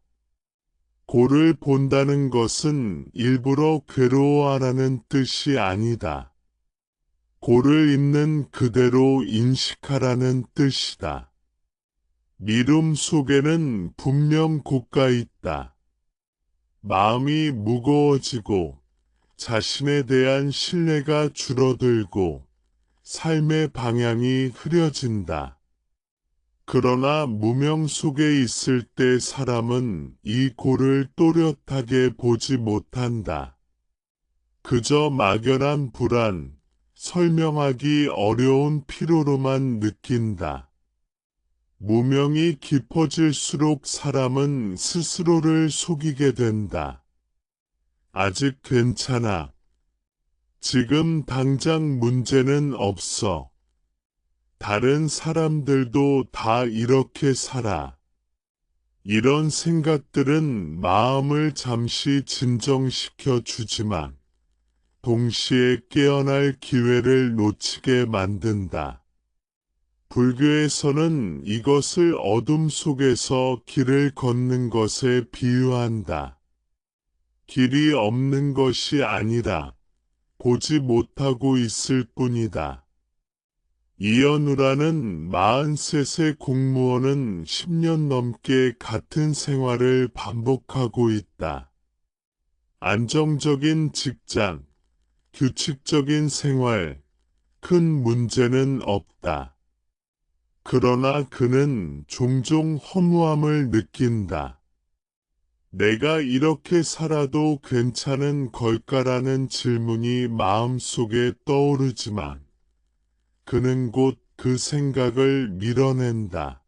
고를 본다는 것은 일부러 괴로워하라는 뜻이 아니다. 고를 있는 그대로 인식하라는 뜻이다. 미움 속에는 분명 고가 있다. 마음이 무거워지고 자신에 대한 신뢰가 줄어들고 삶의 방향이 흐려진다. 그러나 무명 속에 있을 때 사람은 이 고를 또렷하게 보지 못한다. 그저 막연한 불안, 설명하기 어려운 피로로만 느낀다. 무명이 깊어질수록 사람은 스스로를 속이게 된다. 아직 괜찮아. 지금 당장 문제는 없어. 다른 사람들도 다 이렇게 살아. 이런 생각들은 마음을 잠시 진정시켜 주지만 동시에 깨어날 기회를 놓치게 만든다. 불교에서는 이것을 어둠 속에서 길을 걷는 것에 비유한다. 길이 없는 것이 아니라 보지 못하고 있을 뿐이다. 이연우라는 43세 공무원은 10년 넘게 같은 생활을 반복하고 있다. 안정적인 직장, 규칙적인 생활, 큰 문제는 없다. 그러나 그는 종종 허무함을 느낀다. 내가 이렇게 살아도 괜찮은 걸까라는 질문이 마음속에 떠오르지만 그는 곧 그 생각을 밀어낸다.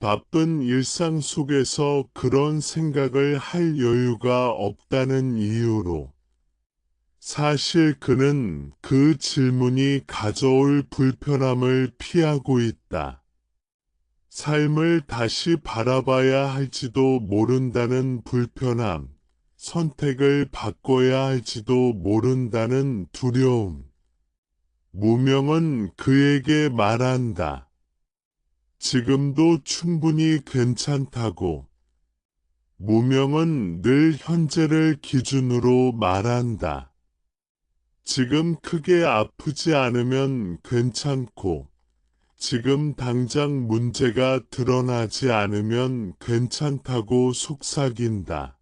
바쁜 일상 속에서 그런 생각을 할 여유가 없다는 이유로 사실 그는 그 질문이 가져올 불편함을 피하고 있다. 삶을 다시 바라봐야 할지도 모른다는 불편함, 선택을 바꿔야 할지도 모른다는 두려움. 무명은 그에게 말한다. 지금도 충분히 괜찮다고. 무명은 늘 현재를 기준으로 말한다. 지금 크게 아프지 않으면 괜찮고, 지금 당장 문제가 드러나지 않으면 괜찮다고 속삭인다.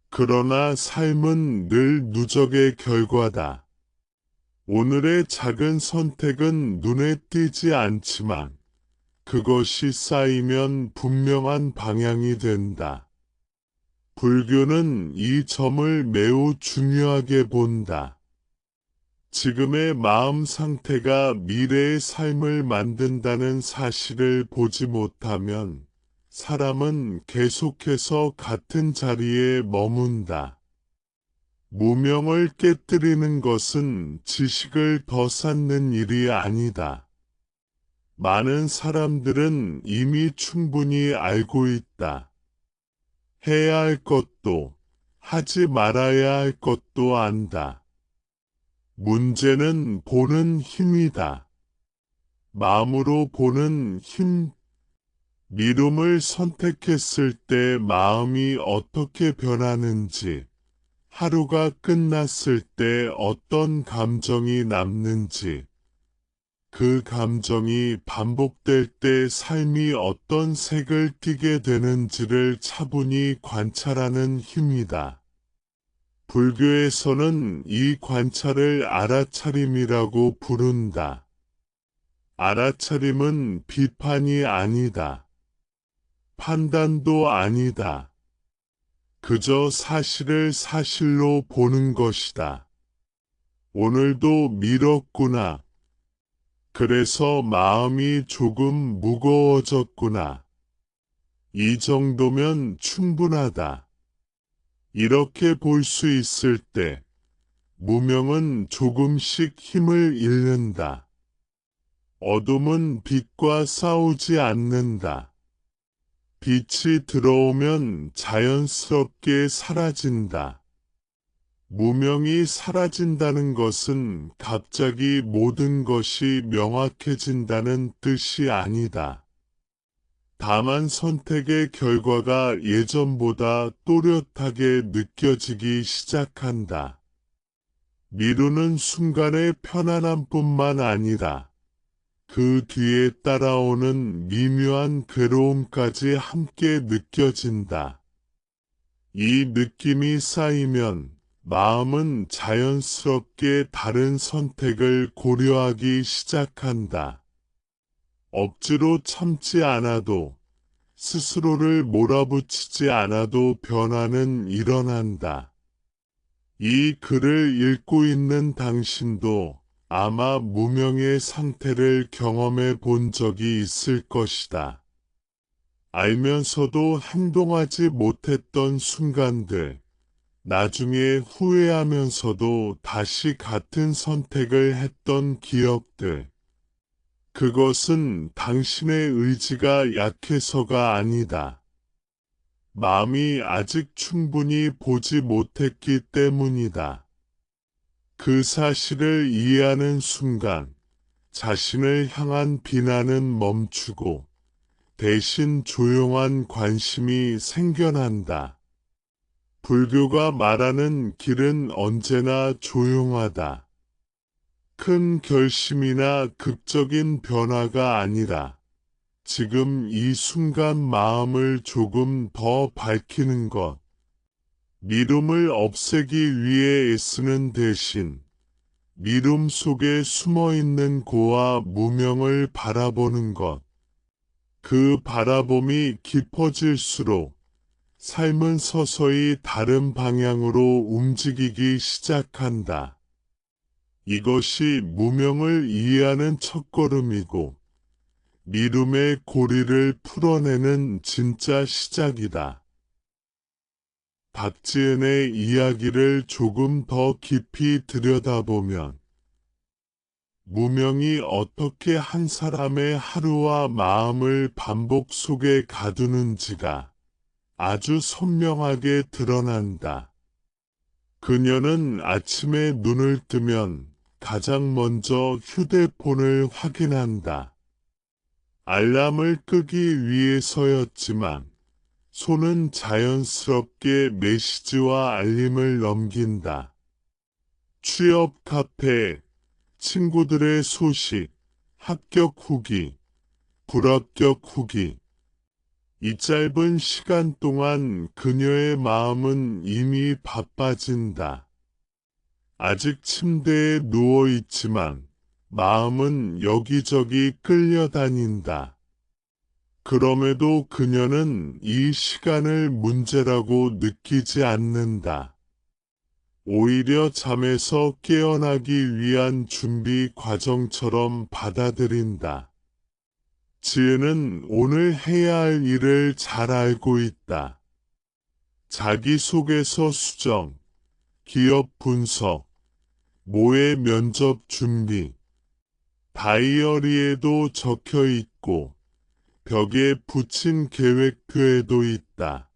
그러나 삶은 늘 누적의 결과다. 오늘의 작은 선택은 눈에 띄지 않지만 그것이 쌓이면 분명한 방향이 된다. 불교는 이 점을 매우 중요하게 본다. 지금의 마음 상태가 미래의 삶을 만든다는 사실을 보지 못하면 사람은 계속해서 같은 자리에 머문다. 무명을 깨뜨리는 것은 지식을 더 쌓는 일이 아니다. 많은 사람들은 이미 충분히 알고 있다. 해야 할 것도 하지 말아야 할 것도 안다. 문제는 보는 힘이다. 마음으로 보는 힘. 미움을 선택했을 때 마음이 어떻게 변하는지, 하루가 끝났을 때 어떤 감정이 남는지, 그 감정이 반복될 때 삶이 어떤 색을 띠게 되는지를 차분히 관찰하는 힘이다. 불교에서는 이 관찰을 알아차림이라고 부른다. 알아차림은 비판이 아니다. 판단도 아니다. 그저 사실을 사실로 보는 것이다. 오늘도 미뤘구나. 그래서 마음이 조금 무거워졌구나. 이 정도면 충분하다. 이렇게 볼 수 있을 때 무명은 조금씩 힘을 잃는다. 어둠은 빛과 싸우지 않는다. 빛이 들어오면 자연스럽게 사라진다. 무명이 사라진다는 것은 갑자기 모든 것이 명확해진다는 뜻이 아니다. 다만 선택의 결과가 예전보다 또렷하게 느껴지기 시작한다. 미루는 순간의 편안함뿐만 아니라 그 뒤에 따라오는 미묘한 괴로움까지 함께 느껴진다. 이 느낌이 쌓이면 마음은 자연스럽게 다른 선택을 고려하기 시작한다. 억지로 참지 않아도, 스스로를 몰아붙이지 않아도 변화는 일어난다. 이 글을 읽고 있는 당신도 아마 무명의 상태를 경험해 본 적이 있을 것이다. 알면서도 행동하지 못했던 순간들, 나중에 후회하면서도 다시 같은 선택을 했던 기억들. 그것은 당신의 의지가 약해서가 아니다. 마음이 아직 충분히 보지 못했기 때문이다. 그 사실을 이해하는 순간 자신을 향한 비난은 멈추고 대신 조용한 관심이 생겨난다. 불교가 말하는 길은 언제나 조용하다. 큰 결심이나 극적인 변화가 아니라 지금 이 순간 마음을 조금 더 밝히는 것. 미움을 없애기 위해 애쓰는 대신 미움 속에 숨어있는 고와 무명을 바라보는 것. 그 바라봄이 깊어질수록 삶은 서서히 다른 방향으로 움직이기 시작한다. 이것이 무명을 이해하는 첫걸음이고 미움의 고리를 풀어내는 진짜 시작이다. 박지은의 이야기를 조금 더 깊이 들여다보면 무명이 어떻게 한 사람의 하루와 마음을 반복 속에 가두는지가 아주 선명하게 드러난다. 그녀는 아침에 눈을 뜨면 가장 먼저 휴대폰을 확인한다. 알람을 끄기 위해서였지만 손은 자연스럽게 메시지와 알림을 넘긴다. 취업 카페, 친구들의 소식, 합격 후기, 불합격 후기. 이 짧은 시간 동안 그녀의 마음은 이미 바빠진다. 아직 침대에 누워 있지만 마음은 여기저기 끌려다닌다. 그럼에도 그녀는 이 시간을 문제라고 느끼지 않는다. 오히려 잠에서 깨어나기 위한 준비 과정처럼 받아들인다. 지은은 오늘 해야 할 일을 잘 알고 있다. 자기소개서 수정, 기업 분석, 모의 면접 준비, 다이어리에도 적혀 있고 벽에 붙인 계획표에도 있다.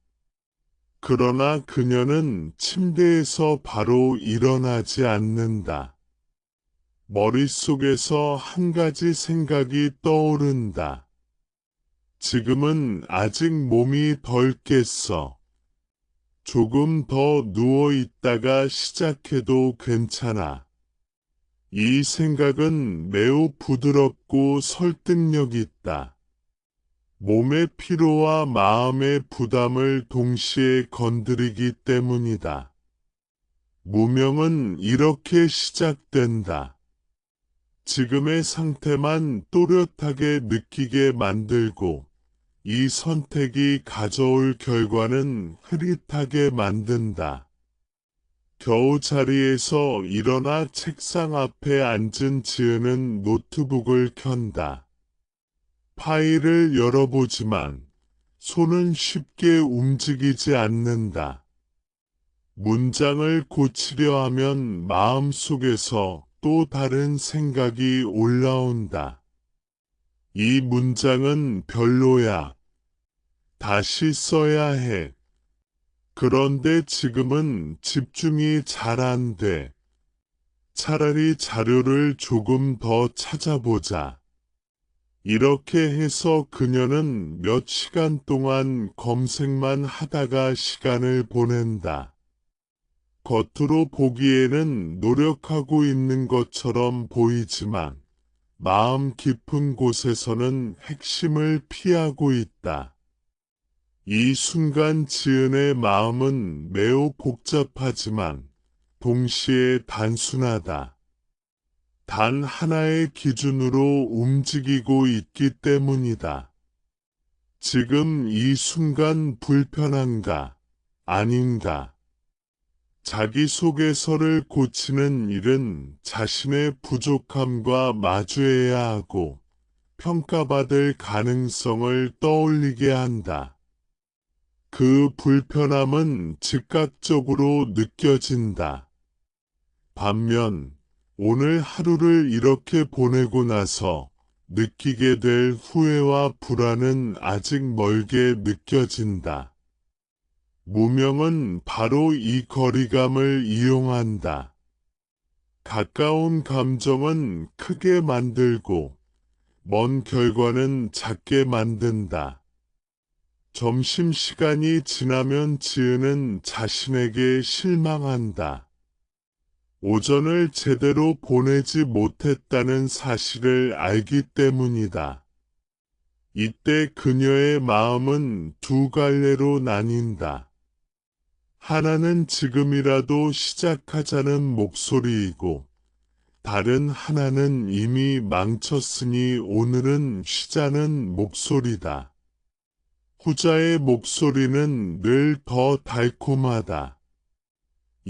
그러나 그녀는 침대에서 바로 일어나지 않는다. 머릿속에서 한 가지 생각이 떠오른다. 지금은 아직 몸이 덜 깼어. 조금 더 누워 있다가 시작해도 괜찮아. 이 생각은 매우 부드럽고 설득력 있다. 몸의 피로와 마음의 부담을 동시에 건드리기 때문이다. 무명은 이렇게 시작된다. 지금의 상태만 또렷하게 느끼게 만들고 이 선택이 가져올 결과는 흐릿하게 만든다. 겨우 자리에서 일어나 책상 앞에 앉은 지은은 노트북을 켠다. 파일을 열어보지만 손은 쉽게 움직이지 않는다. 문장을 고치려 하면 마음속에서 또 다른 생각이 올라온다. 이 문장은 별로야. 다시 써야 해. 그런데 지금은 집중이 잘 안 돼. 차라리 자료를 조금 더 찾아보자. 이렇게 해서 그녀는 몇 시간 동안 검색만 하다가 시간을 보낸다. 겉으로 보기에는 노력하고 있는 것처럼 보이지만 마음 깊은 곳에서는 핵심을 피하고 있다. 이 순간 지은의 마음은 매우 복잡하지만 동시에 단순하다. 단 하나의 기준으로 움직이고 있기 때문이다. 지금 이 순간 불편한가? 아닌가? 자기소개서를 고치는 일은 자신의 부족함과 마주해야 하고 평가받을 가능성을 떠올리게 한다. 그 불편함은 즉각적으로 느껴진다. 반면 오늘 하루를 이렇게 보내고 나서 느끼게 될 후회와 불안은 아직 멀게 느껴진다. 무명은 바로 이 거리감을 이용한다. 가까운 감정은 크게 만들고 먼 결과는 작게 만든다. 점심시간이 지나면 지은은 자신에게 실망한다. 오전을 제대로 보내지 못했다는 사실을 알기 때문이다. 이때 그녀의 마음은 두 갈래로 나뉜다. 하나는 지금이라도 시작하자는 목소리이고 다른 하나는 이미 망쳤으니 오늘은 쉬자는 목소리다. 후자의 목소리는 늘 더 달콤하다.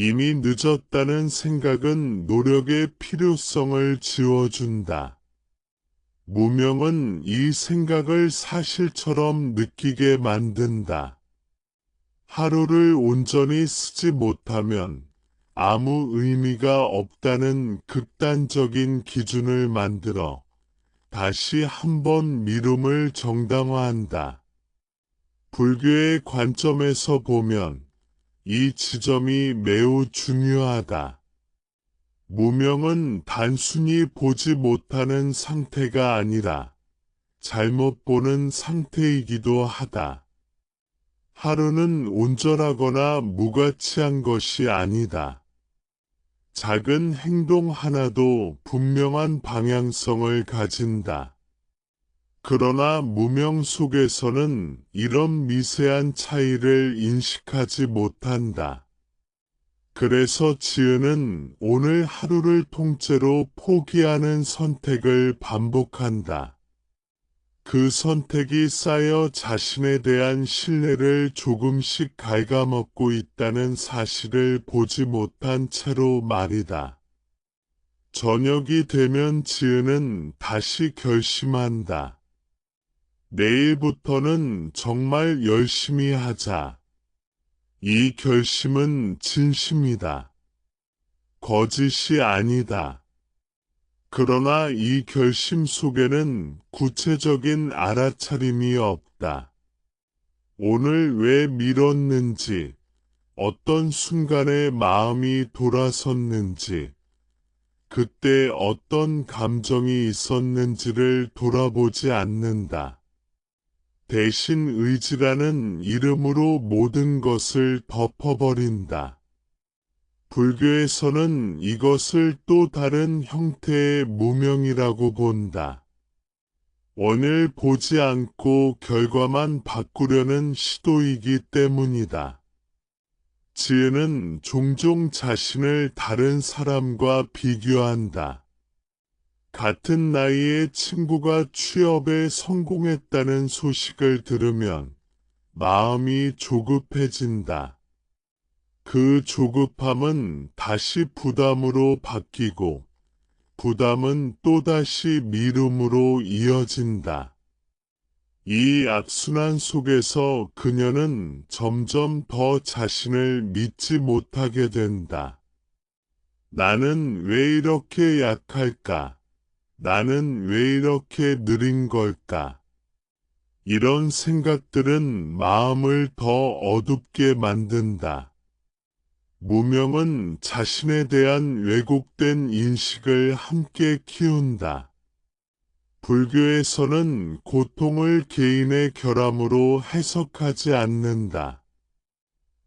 이미 늦었다는 생각은 노력의 필요성을 지워준다. 무명은 이 생각을 사실처럼 느끼게 만든다. 하루를 온전히 쓰지 못하면 아무 의미가 없다는 극단적인 기준을 만들어 다시 한번 미룸을 정당화한다. 불교의 관점에서 보면 이 지점이 매우 중요하다. 무명은 단순히 보지 못하는 상태가 아니라 잘못 보는 상태이기도 하다. 하루는 온전하거나 무가치한 것이 아니다. 작은 행동 하나도 분명한 방향성을 가진다. 그러나 무명 속에서는 이런 미세한 차이를 인식하지 못한다. 그래서 지은은 오늘 하루를 통째로 포기하는 선택을 반복한다. 그 선택이 쌓여 자신에 대한 신뢰를 조금씩 갉아먹고 있다는 사실을 보지 못한 채로 말이다. 저녁이 되면 지은은 다시 결심한다. 내일부터는 정말 열심히 하자. 이 결심은 진심이다. 거짓이 아니다. 그러나 이 결심 속에는 구체적인 알아차림이 없다. 오늘 왜 미뤘는지, 어떤 순간에 마음이 돌아섰는지, 그때 어떤 감정이 있었는지를 돌아보지 않는다. 대신 의지라는 이름으로 모든 것을 덮어버린다. 불교에서는 이것을 또 다른 형태의 무명이라고 본다. 원을 보지 않고 결과만 바꾸려는 시도이기 때문이다. 지은은 종종 자신을 다른 사람과 비교한다. 같은 나이의 친구가 취업에 성공했다는 소식을 들으면 마음이 조급해진다. 그 조급함은 다시 부담으로 바뀌고 부담은 또다시 미움으로 이어진다. 이 악순환 속에서 그녀는 점점 더 자신을 믿지 못하게 된다. 나는 왜 이렇게 약할까? 나는 왜 이렇게 느린 걸까? 이런 생각들은 마음을 더 어둡게 만든다. 무명은 자신에 대한 왜곡된 인식을 함께 키운다. 불교에서는 고통을 개인의 결함으로 해석하지 않는다.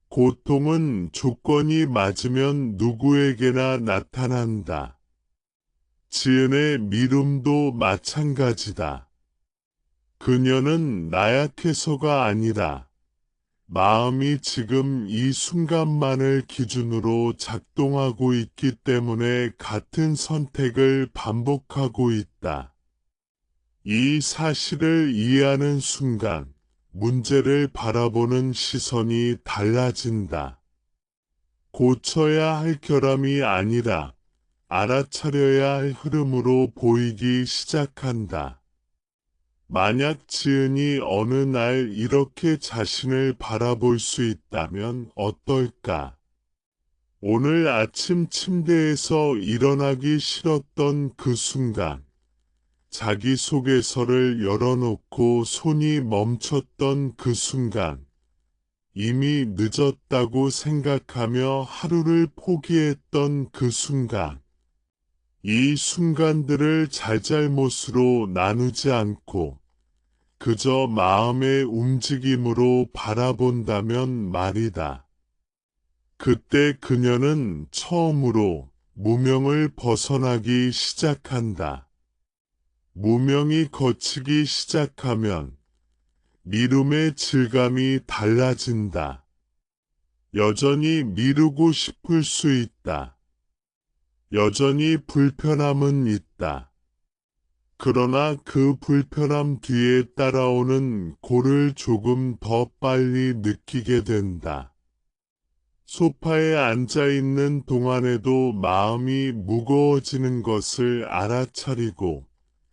고통은 조건이 맞으면 누구에게나 나타난다. 지은의 미움도 마찬가지다. 그녀는 나약해서가 아니라 마음이 지금 이 순간만을 기준으로 작동하고 있기 때문에 같은 선택을 반복하고 있다. 이 사실을 이해하는 순간 문제를 바라보는 시선이 달라진다. 고쳐야 할 결함이 아니라 알아차려야 할 흐름으로 보이기 시작한다. 만약 지은이 어느 날 이렇게 자신을 바라볼 수 있다면 어떨까? 오늘 아침 침대에서 일어나기 싫었던 그 순간, 자기소개서를 열어놓고 손이 멈췄던 그 순간, 이미 늦었다고 생각하며 하루를 포기했던 그 순간, 이 순간들을 잘잘못으로 나누지 않고 그저 마음의 움직임으로 바라본다면 말이다. 그때 그녀는 처음으로 무명을 벗어나기 시작한다. 무명이 거치기 시작하면 미움의 질감이 달라진다. 여전히 미루고 싶을 수 있다. 여전히 불편함은 있다. 그러나 그 불편함 뒤에 따라오는 고를 조금 더 빨리 느끼게 된다. 소파에 앉아있는 동안에도 마음이 무거워지는 것을 알아차리고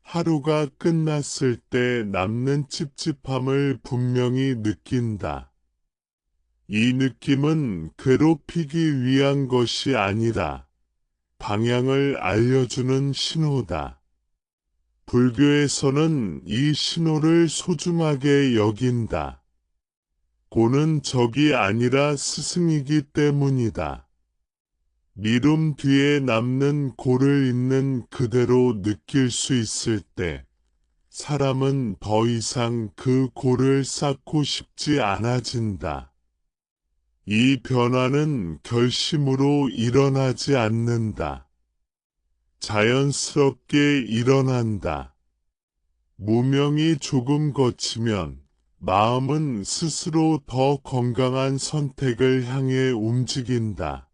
하루가 끝났을 때 남는 찝찝함을 분명히 느낀다. 이 느낌은 괴롭히기 위한 것이 아니라 방향을 알려주는 신호다. 불교에서는 이 신호를 소중하게 여긴다. 고는 적이 아니라 스승이기 때문이다. 미움 뒤에 남는 고를 있는 그대로 느낄 수 있을 때 사람은 더 이상 그 골을 쌓고 싶지 않아진다. 이 변화는 결심으로 일어나지 않는다. 자연스럽게 일어난다. 무명이 조금 거치면 마음은 스스로 더 건강한 선택을 향해 움직인다.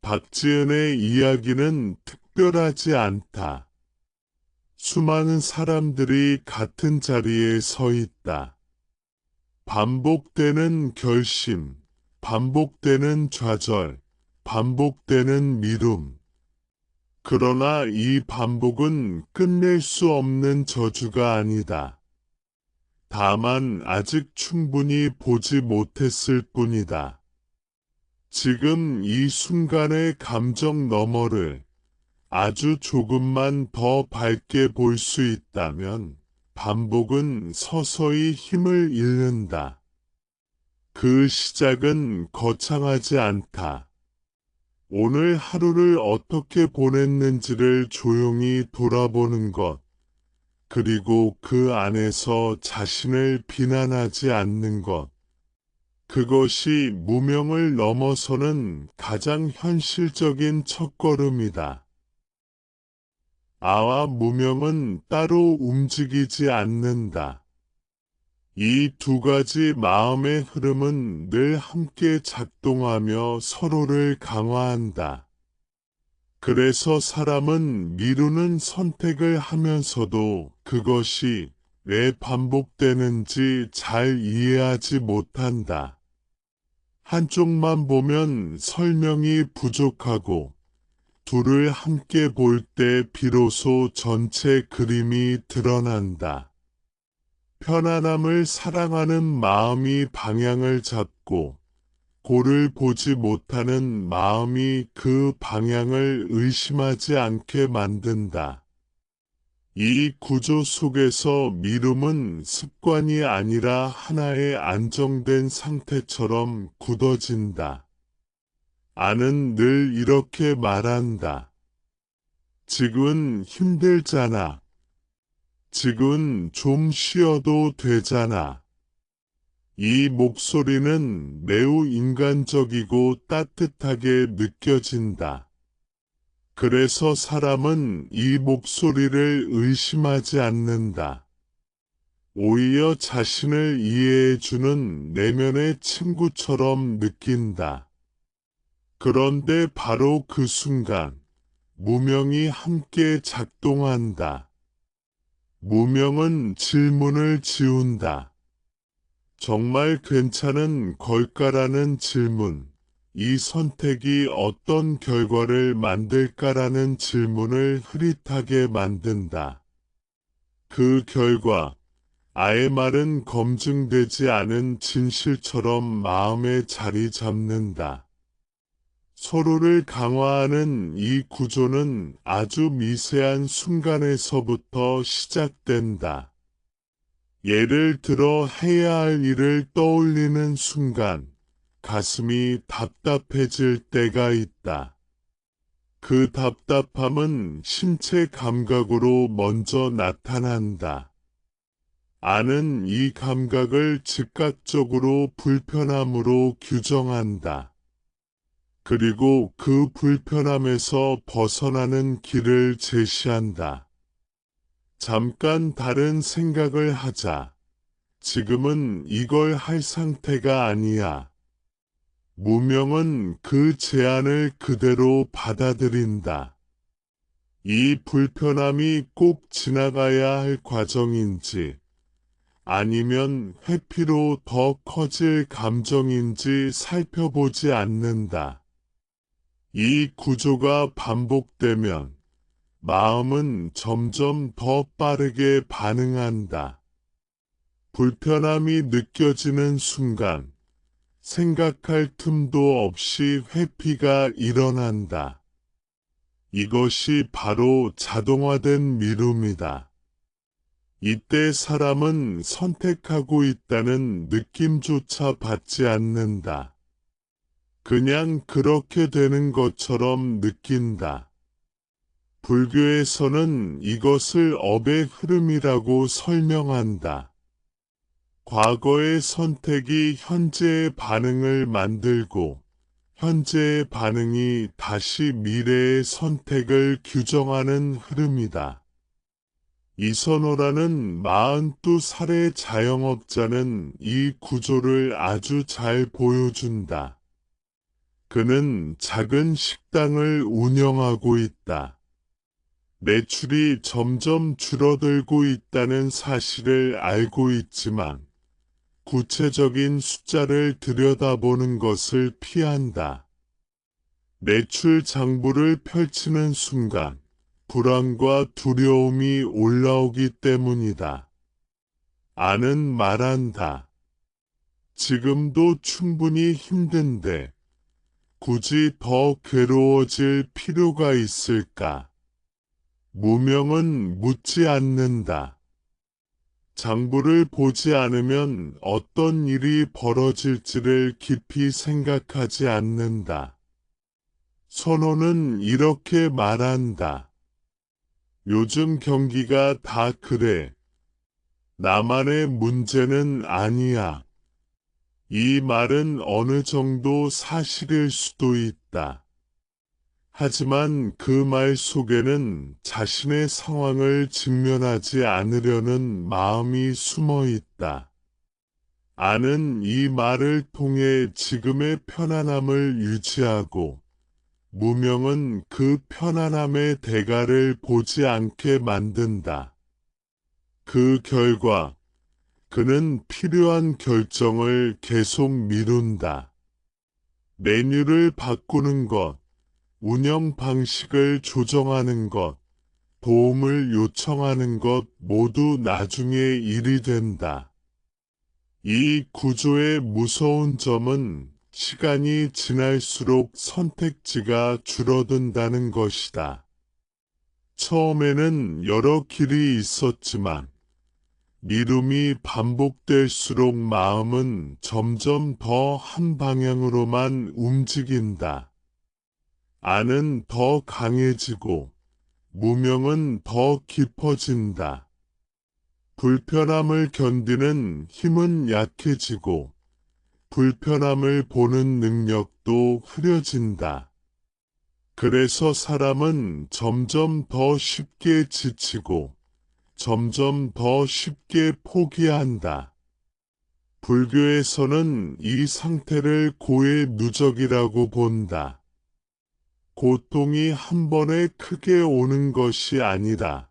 박지은의 이야기는 특별하지 않다. 수많은 사람들이 같은 자리에 서 있다. 반복되는 결심, 반복되는 좌절, 반복되는 미움. 그러나 이 반복은 끝낼 수 없는 저주가 아니다. 다만 아직 충분히 보지 못했을 뿐이다. 지금 이 순간의 감정 너머를 아주 조금만 더 밝게 볼 수 있다면 반복은 서서히 힘을 잃는다. 그 시작은 거창하지 않다. 오늘 하루를 어떻게 보냈는지를 조용히 돌아보는 것, 그리고 그 안에서 자신을 비난하지 않는 것. 그것이 무명을 넘어서는 가장 현실적인 첫걸음이다. 아와 무명은 따로 움직이지 않는다. 이 두 가지 마음의 흐름은 늘 함께 작동하며 서로를 강화한다. 그래서 사람은 미루는 선택을 하면서도 그것이 왜 반복되는지 잘 이해하지 못한다. 한쪽만 보면 설명이 부족하고 둘을 함께 볼 때 비로소 전체 그림이 드러난다. 편안함을 사랑하는 마음이 방향을 잡고 골을 보지 못하는 마음이 그 방향을 의심하지 않게 만든다. 이 구조 속에서 미움은 습관이 아니라 하나의 안정된 상태처럼 굳어진다. 아는 늘 이렇게 말한다. 지금은 힘들잖아. 지금은 좀 쉬어도 되잖아. 이 목소리는 매우 인간적이고 따뜻하게 느껴진다. 그래서 사람은 이 목소리를 의심하지 않는다. 오히려 자신을 이해해주는 내면의 친구처럼 느낀다. 그런데 바로 그 순간, 무명이 함께 작동한다. 무명은 질문을 지운다. 정말 괜찮은 걸까라는 질문, 이 선택이 어떤 결과를 만들까라는 질문을 흐릿하게 만든다. 그 결과, 아예 말은 검증되지 않은 진실처럼 마음에 자리 잡는다. 서로를 강화하는 이 구조는 아주 미세한 순간에서부터 시작된다. 예를 들어 해야 할 일을 떠올리는 순간 가슴이 답답해질 때가 있다. 그 답답함은 신체 감각으로 먼저 나타난다. 아는 이 감각을 즉각적으로 불편함으로 규정한다. 그리고 그 불편함에서 벗어나는 길을 제시한다. 잠깐 다른 생각을 하자. 지금은 이걸 할 상태가 아니야. 무명은 그 제안을 그대로 받아들인다. 이 불편함이 꼭 지나가야 할 과정인지, 아니면 회피로 더 커질 감정인지 살펴보지 않는다. 이 구조가 반복되면 마음은 점점 더 빠르게 반응한다. 불편함이 느껴지는 순간 생각할 틈도 없이 회피가 일어난다. 이것이 바로 자동화된 미움이다. 이때 사람은 선택하고 있다는 느낌조차 받지 않는다. 그냥 그렇게 되는 것처럼 느낀다. 불교에서는 이것을 업의 흐름이라고 설명한다. 과거의 선택이 현재의 반응을 만들고 현재의 반응이 다시 미래의 선택을 규정하는 흐름이다. 이선호라는 42살의 자영업자는 이 구조를 아주 잘 보여준다. 그는 작은 식당을 운영하고 있다. 매출이 점점 줄어들고 있다는 사실을 알고 있지만 구체적인 숫자를 들여다보는 것을 피한다. 매출 장부를 펼치는 순간 불안과 두려움이 올라오기 때문이다. 아는 말한다. 지금도 충분히 힘든데 굳이 더 괴로워질 필요가 있을까? 무명은 묻지 않는다. 장부를 보지 않으면 어떤 일이 벌어질지를 깊이 생각하지 않는다. 선호는 이렇게 말한다. 요즘 경기가 다 그래. 나만의 문제는 아니야. 이 말은 어느 정도 사실일 수도 있다. 하지만 그 말 속에는 자신의 상황을 직면하지 않으려는 마음이 숨어 있다. 아는 이 말을 통해 지금의 편안함을 유지하고 무명은 그 편안함의 대가를 보지 않게 만든다. 그 결과 그는 필요한 결정을 계속 미룬다. 메뉴를 바꾸는 것, 운영 방식을 조정하는 것, 도움을 요청하는 것 모두 나중에 일이 된다. 이 구조의 무서운 점은 시간이 지날수록 선택지가 줄어든다는 것이다. 처음에는 여러 길이 있었지만 미룸이 반복될수록 마음은 점점 더 한 방향으로만 움직인다. 안은 더 강해지고 무명은 더 깊어진다. 불편함을 견디는 힘은 약해지고 불편함을 보는 능력도 흐려진다. 그래서 사람은 점점 더 쉽게 지치고 점점 더 쉽게 포기한다. 불교에서는 이 상태를 고의 누적이라고 본다. 고통이 한 번에 크게 오는 것이 아니라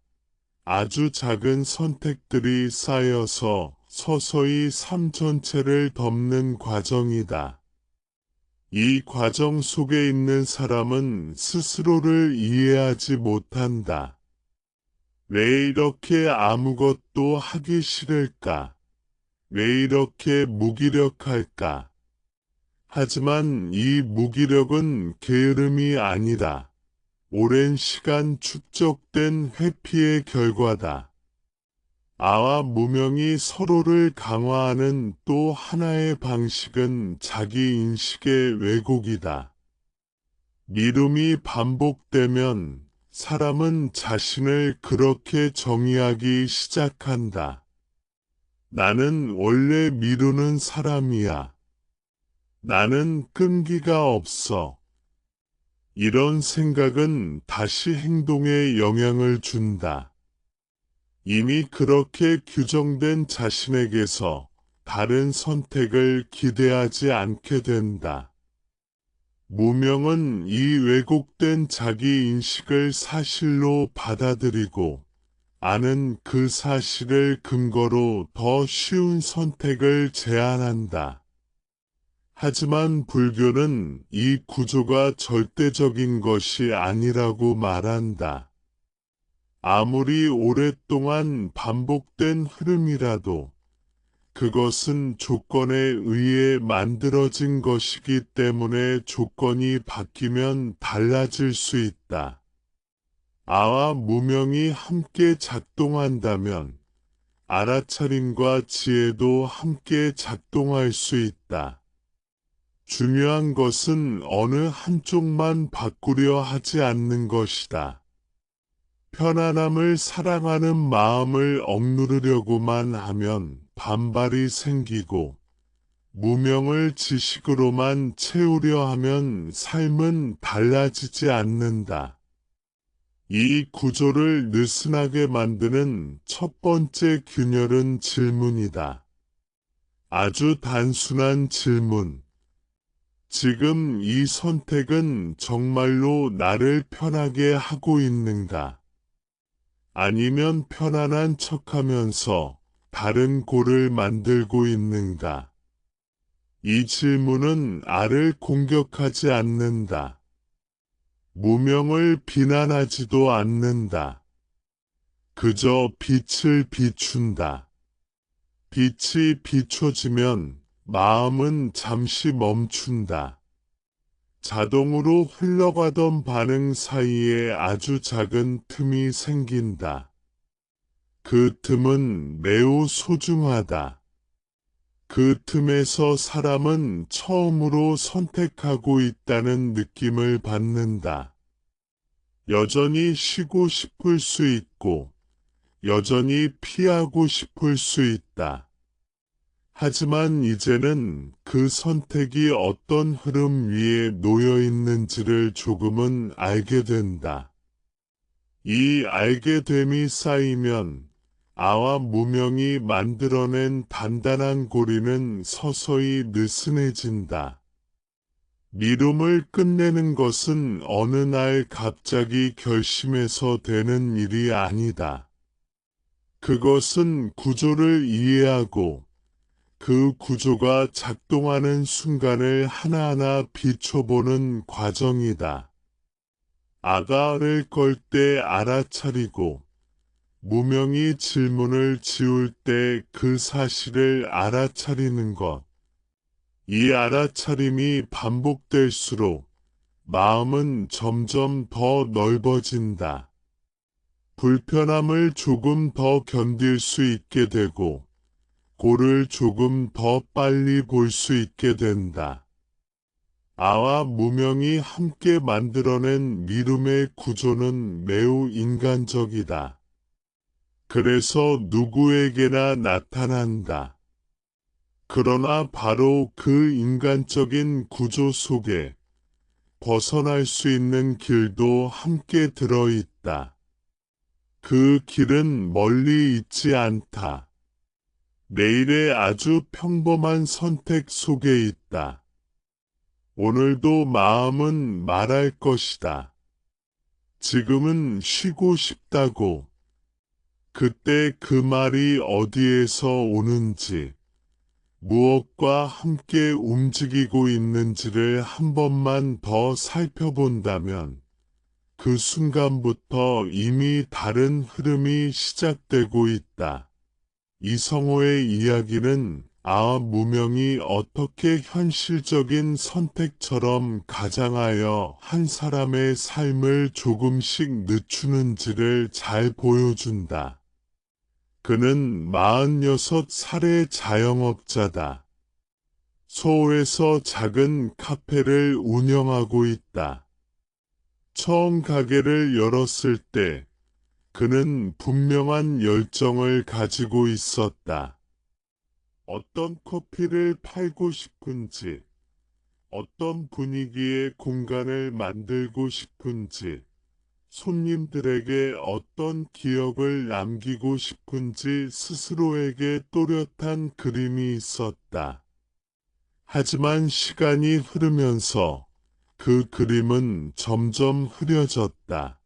아주 작은 선택들이 쌓여서 서서히 삶 전체를 덮는 과정이다. 이 과정 속에 있는 사람은 스스로를 이해하지 못한다. 왜 이렇게 아무것도 하기 싫을까? 왜 이렇게 무기력할까? 하지만 이 무기력은 게으름이 아니라 오랜 시간 축적된 회피의 결과다. 아와 무명이 서로를 강화하는 또 하나의 방식은 자기 인식의 왜곡이다. 미움이 반복되면 사람은 자신을 그렇게 정의하기 시작한다. 나는 원래 미루는 사람이야. 나는 끈기가 없어. 이런 생각은 다시 행동에 영향을 준다. 이미 그렇게 규정된 자신에게서 다른 선택을 기대하지 않게 된다. 무명은 이 왜곡된 자기 인식을 사실로 받아들이고 아는 그 사실을 근거로 더 쉬운 선택을 제안한다. 하지만 불교는 이 구조가 절대적인 것이 아니라고 말한다. 아무리 오랫동안 반복된 흐름이라도 그것은 조건에 의해 만들어진 것이기 때문에 조건이 바뀌면 달라질 수 있다. 아와 무명이 함께 작동한다면 알아차림과 지혜도 함께 작동할 수 있다. 중요한 것은 어느 한쪽만 바꾸려 하지 않는 것이다. 편안함을 사랑하는 마음을 억누르려고만 하면 반발이 생기고, 무명을 지식으로만 채우려 하면 삶은 달라지지 않는다. 이 구조를 느슨하게 만드는 첫 번째 균열은 질문이다. 아주 단순한 질문. 지금 이 선택은 정말로 나를 편하게 하고 있는가? 아니면 편안한 척하면서 다른 꼴을 만들고 있는가? 이 질문은 나를 공격하지 않는다. 무명을 비난하지도 않는다. 그저 빛을 비춘다. 빛이 비춰지면 마음은 잠시 멈춘다. 자동으로 흘러가던 반응 사이에 아주 작은 틈이 생긴다. 그 틈은 매우 소중하다. 그 틈에서 사람은 처음으로 선택하고 있다는 느낌을 받는다. 여전히 쉬고 싶을 수 있고, 여전히 피하고 싶을 수 있다. 하지만 이제는 그 선택이 어떤 흐름 위에 놓여 있는지를 조금은 알게 된다. 이 알게됨이 쌓이면 아와 무명이 만들어낸 단단한 고리는 서서히 느슨해진다. 미움을 끝내는 것은 어느 날 갑자기 결심해서 되는 일이 아니다. 그것은 구조를 이해하고 그 구조가 작동하는 순간을 하나하나 비춰보는 과정이다. 아가를 걸 때 알아차리고 무명이 질문을 지울 때 그 사실을 알아차리는 것. 이 알아차림이 반복될수록 마음은 점점 더 넓어진다. 불편함을 조금 더 견딜 수 있게 되고 꼴을 조금 더 빨리 볼 수 있게 된다. 아와 무명이 함께 만들어낸 미움의 구조는 매우 인간적이다. 그래서 누구에게나 나타난다. 그러나 바로 그 인간적인 구조 속에 벗어날 수 있는 길도 함께 들어있다. 그 길은 멀리 있지 않다. 내일의 아주 평범한 선택 속에 있다. 오늘도 마음은 말할 것이다. 지금은 쉬고 싶다고. 그때 그 말이 어디에서 오는지, 무엇과 함께 움직이고 있는지를 한 번만 더 살펴본다면, 그 순간부터 이미 다른 흐름이 시작되고 있다. 이성호의 이야기는 아와 무명이 어떻게 현실적인 선택처럼 가장하여 한 사람의 삶을 조금씩 늦추는지를 잘 보여준다. 그는 46살의 자영업자다. 서울에서 작은 카페를 운영하고 있다. 처음 가게를 열었을 때 그는 분명한 열정을 가지고 있었다. 어떤 커피를 팔고 싶은지, 어떤 분위기의 공간을 만들고 싶은지, 손님들에게 어떤 기억을 남기고 싶은지 스스로에게 또렷한 그림이 있었다. 하지만 시간이 흐르면서 그 그림은 점점 흐려졌다.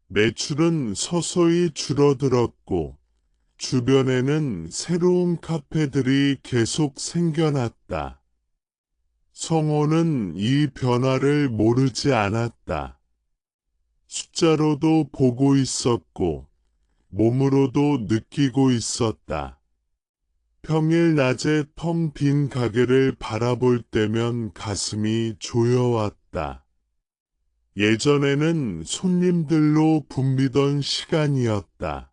매출은 서서히 줄어들었고 주변에는 새로운 카페들이 계속 생겨났다. 성호는 이 변화를 모르지 않았다. 숫자로도 보고 있었고 몸으로도 느끼고 있었다. 평일 낮에 텅 빈 가게를 바라볼 때면 가슴이 조여왔다. 예전에는 손님들로 붐비던 시간이었다.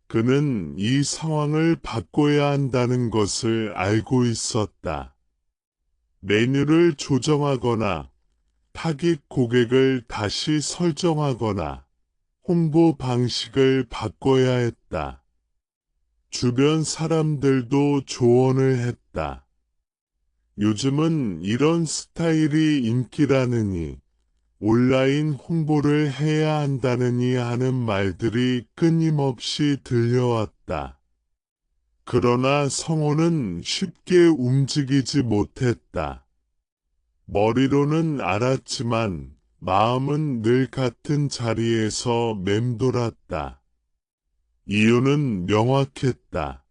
그는 이 상황을 바꿔야 한다는 것을 알고 있었다. 메뉴를 조정하거나 타깃 고객을 다시 설정하거나 홍보 방식을 바꿔야 했다. 주변 사람들도 조언을 했다. 요즘은 이런 스타일이 인기라느니 온라인 홍보를 해야 한다느니 하는 말들이 끊임없이 들려왔다. 그러나 성호는 쉽게 움직이지 못했다. 머리로는 알았지만 마음은 늘 같은 자리에서 맴돌았다. 이유는 명확했다.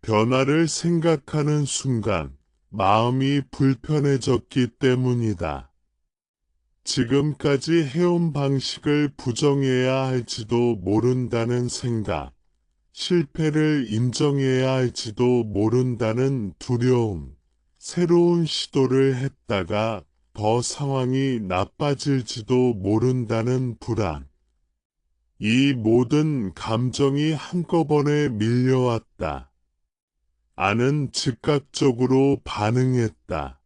변화를 생각하는 순간 마음이 불편해졌기 때문이다. 지금까지 해온 방식을 부정해야 할지도 모른다는 생각, 실패를 인정해야 할지도 모른다는 두려움, 새로운 시도를 했다가 더 상황이 나빠질지도 모른다는 불안. 이 모든 감정이 한꺼번에 밀려왔다. 아는 즉각적으로 반응했다.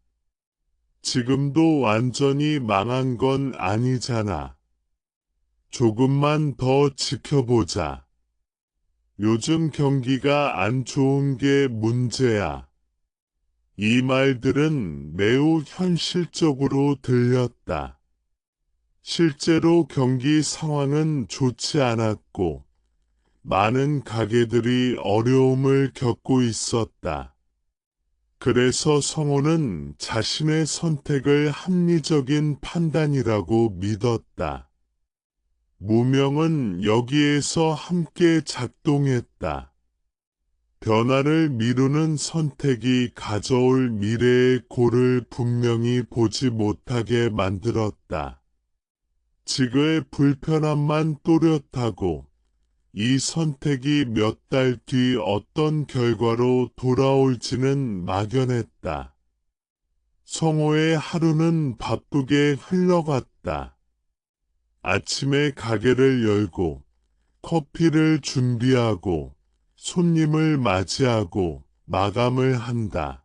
지금도 완전히 망한 건 아니잖아. 조금만 더 지켜보자. 요즘 경기가 안 좋은 게 문제야. 이 말들은 매우 현실적으로 들렸다. 실제로 경기 상황은 좋지 않았고, 많은 가게들이 어려움을 겪고 있었다. 그래서 성호는 자신의 선택을 합리적인 판단이라고 믿었다. 무명은 여기에서 함께 작동했다. 변화를 미루는 선택이 가져올 미래의 꼴을 분명히 보지 못하게 만들었다. 지금의 불편함만 또렷하고 이 선택이 몇 달 뒤 어떤 결과로 돌아올지는 막연했다. 성호의 하루는 바쁘게 흘러갔다. 아침에 가게를 열고 커피를 준비하고 손님을 맞이하고 마감을 한다.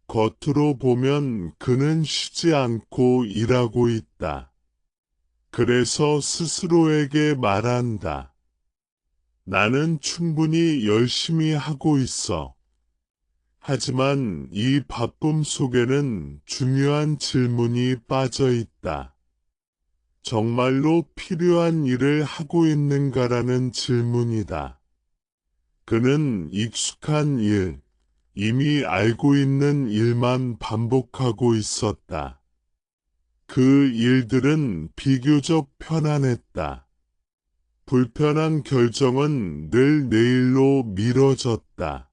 겉으로 보면 그는 쉬지 않고 일하고 있다. 그래서 스스로에게 말한다. 나는 충분히 열심히 하고 있어. 하지만 이 바쁨 속에는 중요한 질문이 빠져 있다. 정말로 필요한 일을 하고 있는가라는 질문이다. 그는 익숙한 일, 이미 알고 있는 일만 반복하고 있었다. 그 일들은 비교적 편안했다. 불편한 결정은 늘 내일로 미뤄졌다.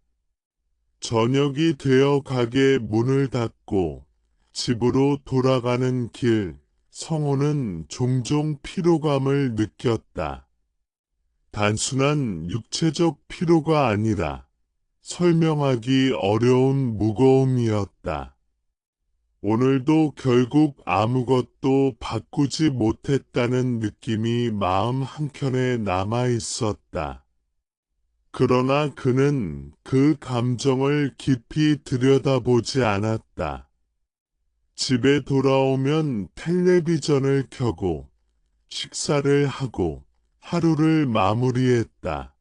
저녁이 되어 가게 문을 닫고 집으로 돌아가는 길, 성호는 종종 피로감을 느꼈다. 단순한 육체적 피로가 아니라 설명하기 어려운 무거움이었다. 오늘도 결국 아무것도 바꾸지 못했다는 느낌이 마음 한켠에 남아 있었다. 그러나 그는 그 감정을 깊이 들여다보지 않았다. 집에 돌아오면 텔레비전을 켜고 식사를 하고 하루를 마무리했다.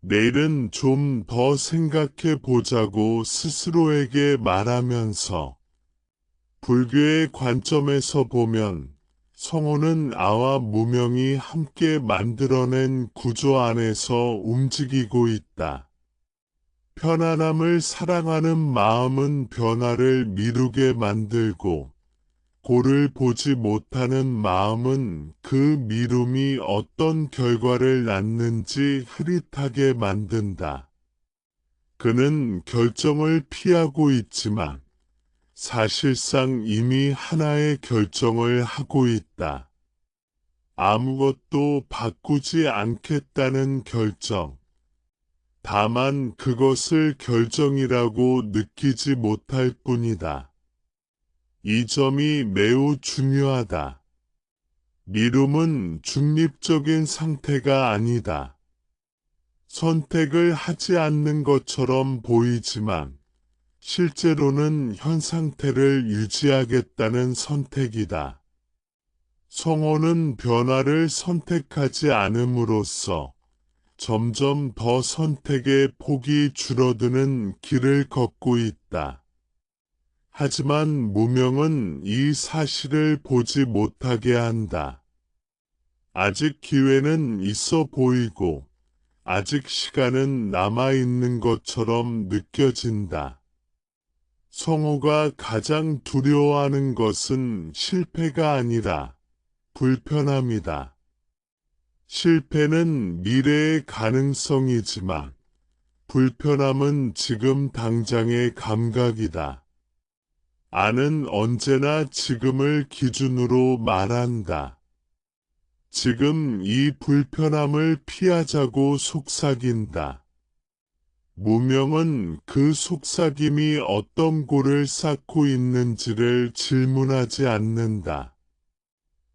내일은 좀 더 생각해 보자고 스스로에게 말하면서 불교의 관점에서 보면 성호는 아와 무명이 함께 만들어낸 구조 안에서 움직이고 있다. 편안함을 사랑하는 마음은 변화를 미루게 만들고 꼴을 보지 못하는 마음은 그 미움이 어떤 결과를 낳는지 흐릿하게 만든다. 그는 결정을 피하고 있지만 사실상 이미 하나의 결정을 하고 있다. 아무것도 바꾸지 않겠다는 결정. 다만 그것을 결정이라고 느끼지 못할 뿐이다. 이 점이 매우 중요하다. 미움은 중립적인 상태가 아니다. 선택을 하지 않는 것처럼 보이지만 실제로는 현 상태를 유지하겠다는 선택이다. 성호는 변화를 선택하지 않음으로써 점점 더 선택의 폭이 줄어드는 길을 걷고 있다. 하지만 무명은 이 사실을 보지 못하게 한다. 아직 기회는 있어 보이고, 아직 시간은 남아있는 것처럼 느껴진다. 성호가 가장 두려워하는 것은 실패가 아니라 불편함이다. 실패는 미래의 가능성이지만 불편함은 지금 당장의 감각이다. 아는 언제나 지금을 기준으로 말한다. 지금 이 불편함을 피하자고 속삭인다. 무명은 그 속삭임이 어떤 골을 쌓고 있는지를 질문하지 않는다.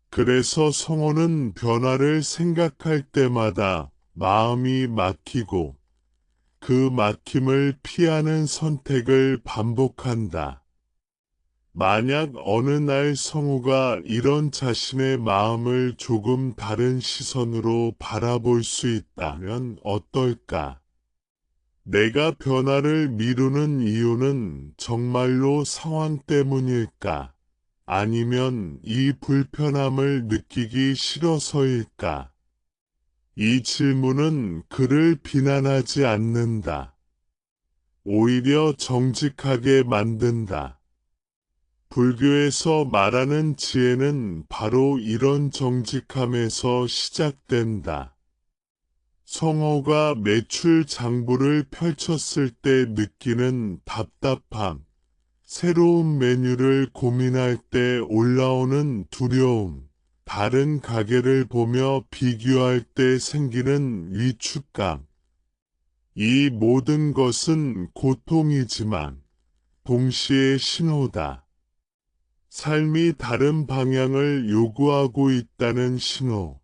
그래서 성호는 변화를 생각할 때마다 마음이 막히고 그 막힘을 피하는 선택을 반복한다. 만약 어느 날 성우가 이런 자신의 마음을 조금 다른 시선으로 바라볼 수 있다면 어떨까? 내가 변화를 미루는 이유는 정말로 상황 때문일까? 아니면 이 불편함을 느끼기 싫어서일까? 이 질문은 그를 비난하지 않는다. 오히려 정직하게 만든다. 불교에서 말하는 지혜는 바로 이런 정직함에서 시작된다. 성호가 매출 장부를 펼쳤을 때 느끼는 답답함, 새로운 메뉴를 고민할 때 올라오는 두려움, 다른 가게를 보며 비교할 때 생기는 위축감. 이 모든 것은 고통이지만 동시에 신호다. 삶이 다른 방향을 요구하고 있다는 신호.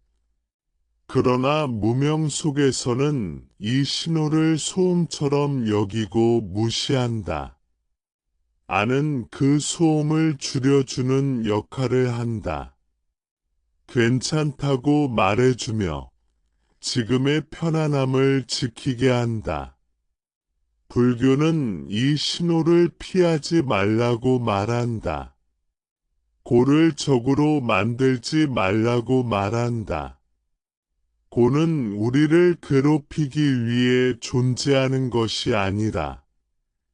그러나 무명 속에서는 이 신호를 소음처럼 여기고 무시한다. 아는 그 소음을 줄여주는 역할을 한다. 괜찮다고 말해주며 지금의 편안함을 지키게 한다. 불교는 이 신호를 피하지 말라고 말한다. 고를 적으로 만들지 말라고 말한다. 고는 우리를 괴롭히기 위해 존재하는 것이 아니라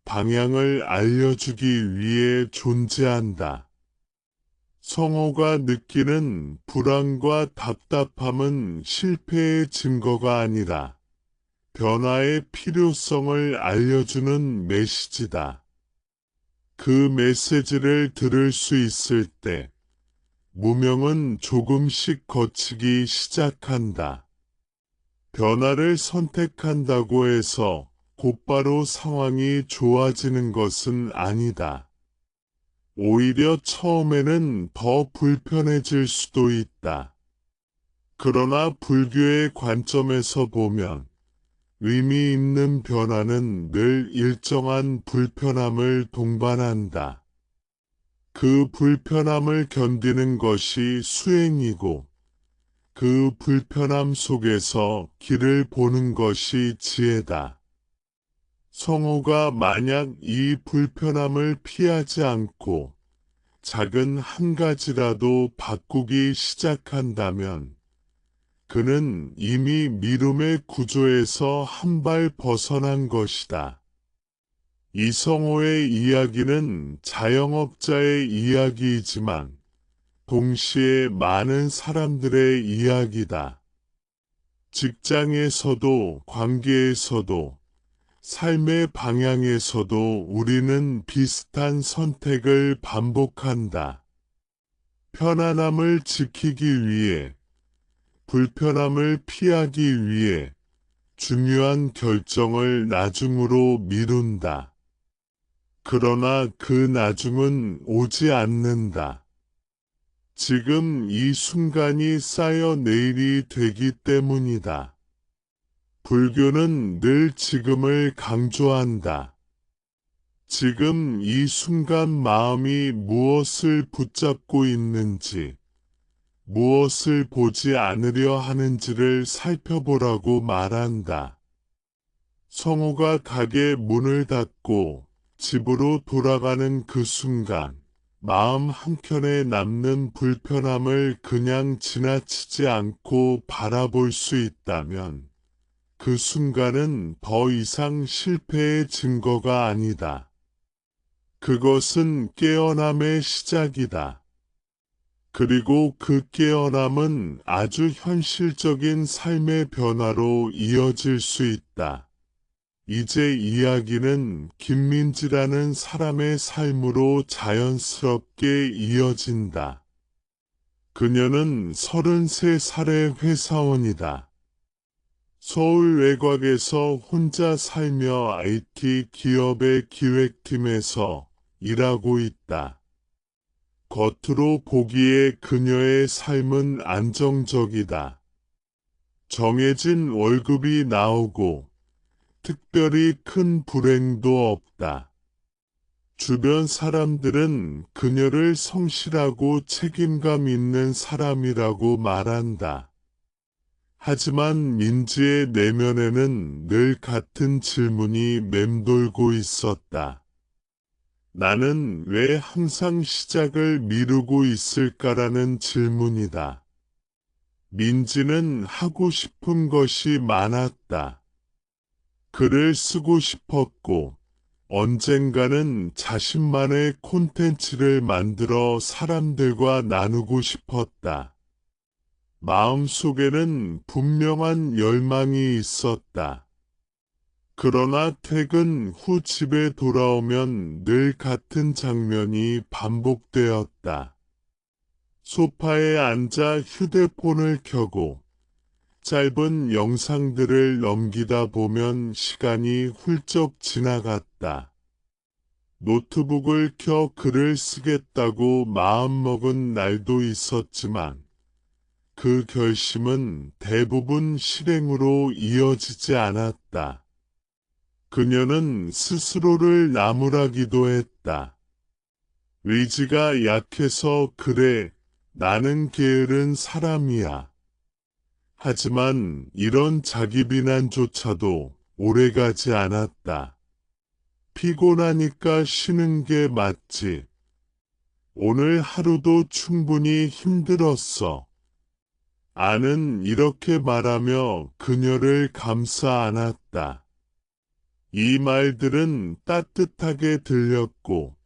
방향을 알려주기 위해 존재한다. 성호가 느끼는 불안과 답답함은 실패의 증거가 아니라 변화의 필요성을 알려주는 메시지다. 그 메시지를 들을 수 있을 때 무명은 조금씩 거치기 시작한다. 변화를 선택한다고 해서 곧바로 상황이 좋아지는 것은 아니다. 오히려 처음에는 더 불편해질 수도 있다. 그러나 불교의 관점에서 보면 의미 있는 변화는 늘 일정한 불편함을 동반한다. 그 불편함을 견디는 것이 수행이고 그 불편함 속에서 길을 보는 것이 지혜다. 성호가 만약 이 불편함을 피하지 않고 작은 한 가지라도 바꾸기 시작한다면 그는 이미 미움의 구조에서 한 발 벗어난 것이다. 이성호의 이야기는 자영업자의 이야기이지만 동시에 많은 사람들의 이야기다. 직장에서도 관계에서도 삶의 방향에서도 우리는 비슷한 선택을 반복한다. 편안함을 지키기 위해, 불편함을 피하기 위해 중요한 결정을 나중으로 미룬다. 그러나 그 나중은 오지 않는다. 지금 이 순간이 쌓여 내일이 되기 때문이다. 불교는 늘 지금을 강조한다. 지금 이 순간 마음이 무엇을 붙잡고 있는지, 무엇을 보지 않으려 하는지를 살펴보라고 말한다. 성우가 가게 문을 닫고 집으로 돌아가는 그 순간, 마음 한켠에 남는 불편함을 그냥 지나치지 않고 바라볼 수 있다면, 그 순간은 더 이상 실패의 증거가 아니다. 그것은 깨어남의 시작이다. 그리고 그 깨어남은 아주 현실적인 삶의 변화로 이어질 수 있다. 이제 이야기는 김민지라는 사람의 삶으로 자연스럽게 이어진다. 그녀는 33살의 회사원이다. 서울 외곽에서 혼자 살며 IT 기업의 기획팀에서 일하고 있다. 겉으로 보기에 그녀의 삶은 안정적이다. 정해진 월급이 나오고 특별히 큰 불행도 없다. 주변 사람들은 그녀를 성실하고 책임감 있는 사람이라고 말한다. 하지만 민지의 내면에는 늘 같은 질문이 맴돌고 있었다. 나는 왜 항상 시작을 미루고 있을까라는 질문이다. 민지는 하고 싶은 것이 많았다. 글을 쓰고 싶었고, 언젠가는 자신만의 콘텐츠를 만들어 사람들과 나누고 싶었다. 마음속에는 분명한 열망이 있었다. 그러나 퇴근 후 집에 돌아오면 늘 같은 장면이 반복되었다. 소파에 앉아 휴대폰을 켜고 짧은 영상들을 넘기다 보면 시간이 훌쩍 지나갔다. 노트북을 켜 글을 쓰겠다고 마음먹은 날도 있었지만 그 결심은 대부분 실행으로 이어지지 않았다. 그녀는 스스로를 나무라기도 했다. 의지가 약해서 그래, 나는 게으른 사람이야. 하지만 이런 자기 비난조차도 오래가지 않았다. 피곤하니까 쉬는 게 맞지. 오늘 하루도 충분히 힘들었어. 아는 이렇게 말하며 그녀를 감싸 안았다. 이 말들은 따뜻하게 들렸고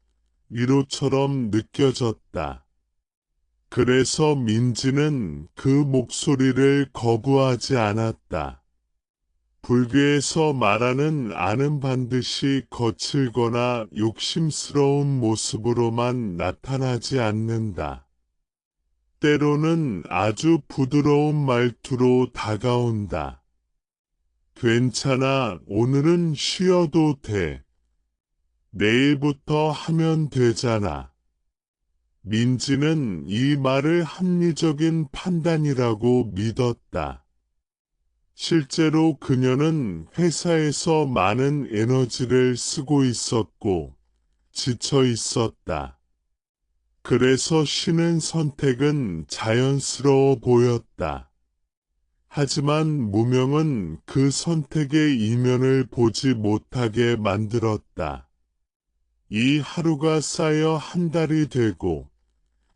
위로처럼 느껴졌다. 그래서 민지는 그 목소리를 거부하지 않았다. 불교에서 말하는 아는 반드시 거칠거나 욕심스러운 모습으로만 나타나지 않는다. 때로는 아주 부드러운 말투로 다가온다. 괜찮아, 오늘은 쉬어도 돼. 내일부터 하면 되잖아. 민지는 이 말을 합리적인 판단이라고 믿었다. 실제로 그녀는 회사에서 많은 에너지를 쓰고 있었고 지쳐 있었다. 그래서 쉬는 선택은 자연스러워 보였다. 하지만 무명은 그 선택의 이면을 보지 못하게 만들었다. 이 하루가 쌓여 한 달이 되고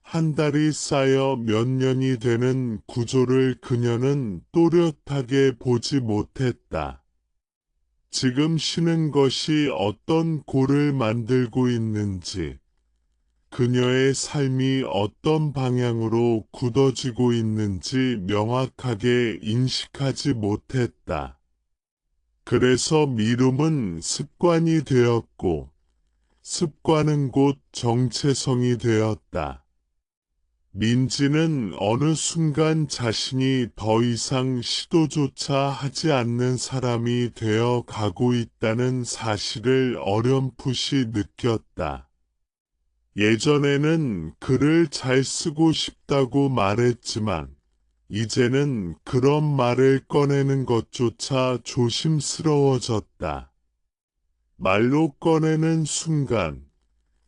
한 달이 쌓여 몇 년이 되는 구조를 그녀는 또렷하게 보지 못했다. 지금 쉬는 것이 어떤 꼴을 만들고 있는지, 그녀의 삶이 어떤 방향으로 굳어지고 있는지 명확하게 인식하지 못했다. 그래서 미룸은 습관이 되었고, 습관은 곧 정체성이 되었다. 민지는 어느 순간 자신이 더 이상 시도조차 하지 않는 사람이 되어 가고 있다는 사실을 어렴풋이 느꼈다. 예전에는 글을 잘 쓰고 싶다고 말했지만 이제는 그런 말을 꺼내는 것조차 조심스러워졌다. 말로 꺼내는 순간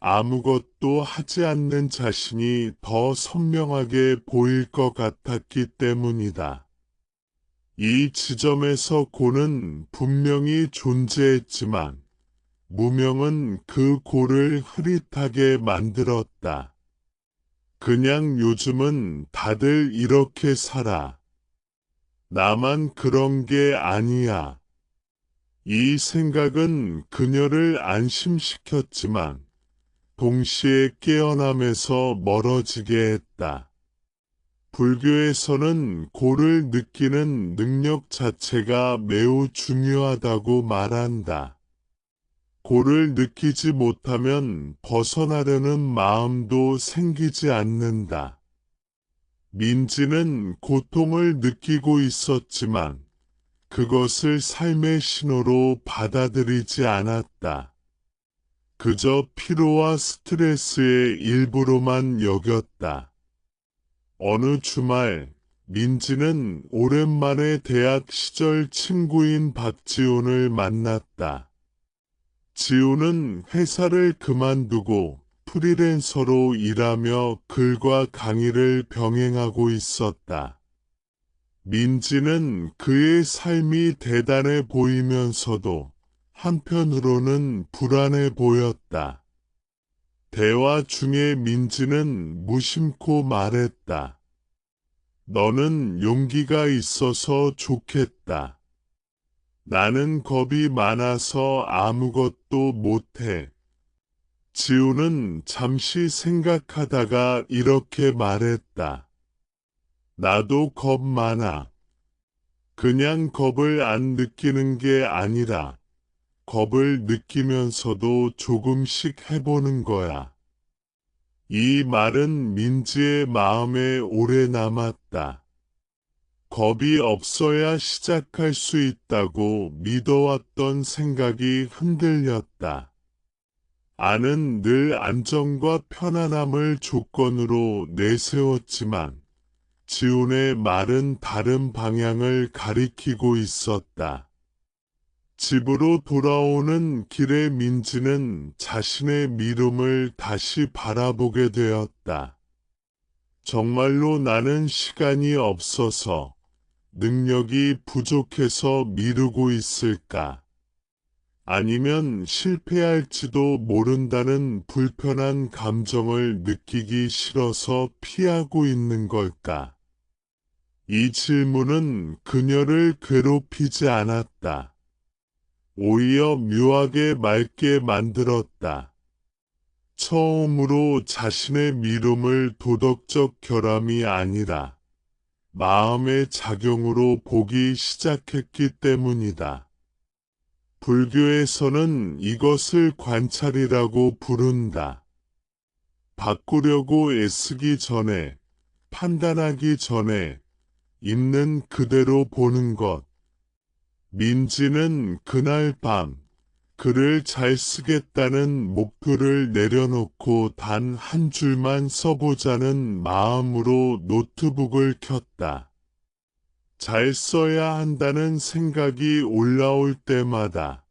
아무것도 하지 않는 자신이 더 선명하게 보일 것 같았기 때문이다. 이 지점에서 고는 분명히 존재했지만 무명은 그 고를 흐릿하게 만들었다. 그냥 요즘은 다들 이렇게 살아. 나만 그런 게 아니야. 이 생각은 그녀를 안심시켰지만 동시에 깨어남에서 멀어지게 했다. 불교에서는 고를 느끼는 능력 자체가 매우 중요하다고 말한다. 고를 느끼지 못하면 벗어나려는 마음도 생기지 않는다. 민지는 고통을 느끼고 있었지만 그것을 삶의 신호로 받아들이지 않았다. 그저 피로와 스트레스의 일부로만 여겼다. 어느 주말, 민지는 오랜만에 대학 시절 친구인 박지훈을 만났다. 지훈은 회사를 그만두고 프리랜서로 일하며 글과 강의를 병행하고 있었다. 민지는 그의 삶이 대단해 보이면서도 한편으로는 불안해 보였다. 대화 중에 민지는 무심코 말했다. 너는 용기가 있어서 좋겠다. 나는 겁이 많아서 아무것도 못해. 지우는 잠시 생각하다가 이렇게 말했다. 나도 겁 많아. 그냥 겁을 안 느끼는 게 아니라 겁을 느끼면서도 조금씩 해보는 거야. 이 말은 민지의 마음에 오래 남았다. 겁이 없어야 시작할 수 있다고 믿어왔던 생각이 흔들렸다. 아는 늘 안정과 편안함을 조건으로 내세웠지만 지훈의 말은 다른 방향을 가리키고 있었다. 집으로 돌아오는 길에 민지는 자신의 미움을 다시 바라보게 되었다. 정말로 나는 시간이 없어서 능력이 부족해서 미루고 있을까? 아니면 실패할지도 모른다는 불편한 감정을 느끼기 싫어서 피하고 있는 걸까? 이 질문은 그녀를 괴롭히지 않았다. 오히려 묘하게 맑게 만들었다. 처음으로 자신의 미움을 도덕적 결함이 아니라 마음의 작용으로 보기 시작했기 때문이다. 불교에서는 이것을 관찰이라고 부른다. 바꾸려고 애쓰기 전에, 판단하기 전에 있는 그대로 보는 것. 민지는 그날 밤 글을 잘 쓰겠다는 목표를 내려놓고 단 한 줄만 써보자는 마음으로 노트북을 켰다. 잘 써야 한다는 생각이 올라올 때마다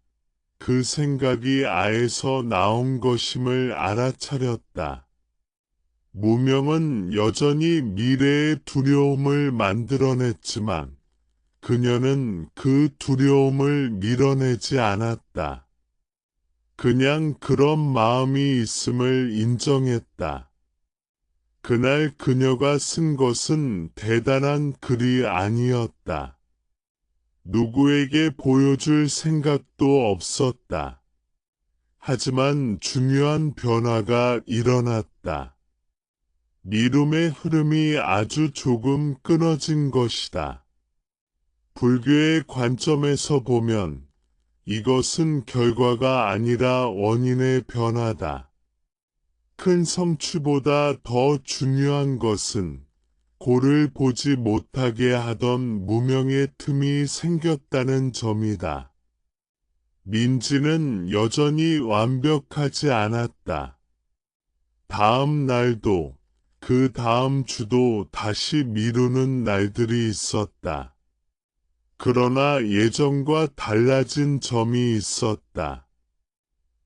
그 생각이 아에서 나온 것임을 알아차렸다. 무명은 여전히 미래의 두려움을 만들어냈지만 그녀는 그 두려움을 밀어내지 않았다. 그냥 그런 마음이 있음을 인정했다. 그날 그녀가 쓴 것은 대단한 글이 아니었다. 누구에게 보여줄 생각도 없었다. 하지만 중요한 변화가 일어났다. 미움의 흐름이 아주 조금 끊어진 것이다. 불교의 관점에서 보면 이것은 결과가 아니라 원인의 변화다. 큰 성취보다 더 중요한 것은 고를 보지 못하게 하던 무명의 틈이 생겼다는 점이다. 민지는 여전히 완벽하지 않았다. 다음 날도 그 다음 주도 다시 미루는 날들이 있었다. 그러나 예전과 달라진 점이 있었다.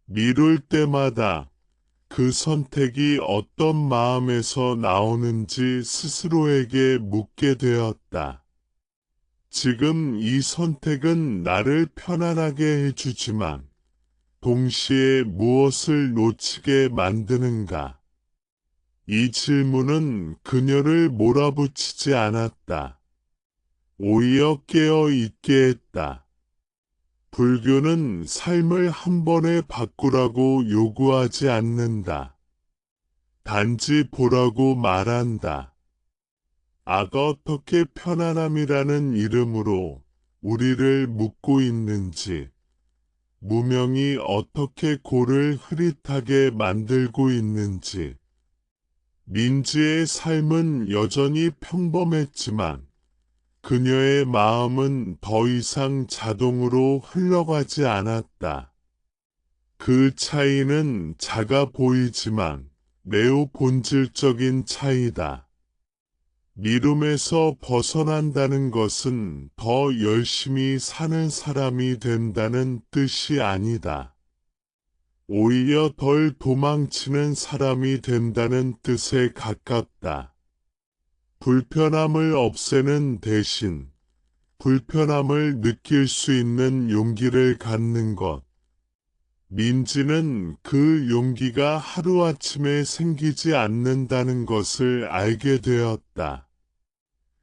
미룰 때마다 그 선택이 어떤 마음에서 나오는지 스스로에게 묻게 되었다. 지금 이 선택은 나를 편안하게 해주지만 동시에 무엇을 놓치게 만드는가? 이 질문은 그녀를 몰아붙이지 않았다. 오히려 깨어 있게 했다. 불교는 삶을 한 번에 바꾸라고 요구하지 않는다. 단지 보라고 말한다. 아가 어떻게 편안함이라는 이름으로 우리를 묶고 있는지, 무명이 어떻게 고를 흐릿하게 만들고 있는지, 민지의 삶은 여전히 평범했지만 그녀의 마음은 더 이상 자동으로 흘러가지 않았다. 그 차이는 작아 보이지만 매우 본질적인 차이다. 미움에서 벗어난다는 것은 더 열심히 사는 사람이 된다는 뜻이 아니다. 오히려 덜 도망치는 사람이 된다는 뜻에 가깝다. 불편함을 없애는 대신 불편함을 느낄 수 있는 용기를 갖는 것. 민지는 그 용기가 하루아침에 생기지 않는다는 것을 알게 되었다.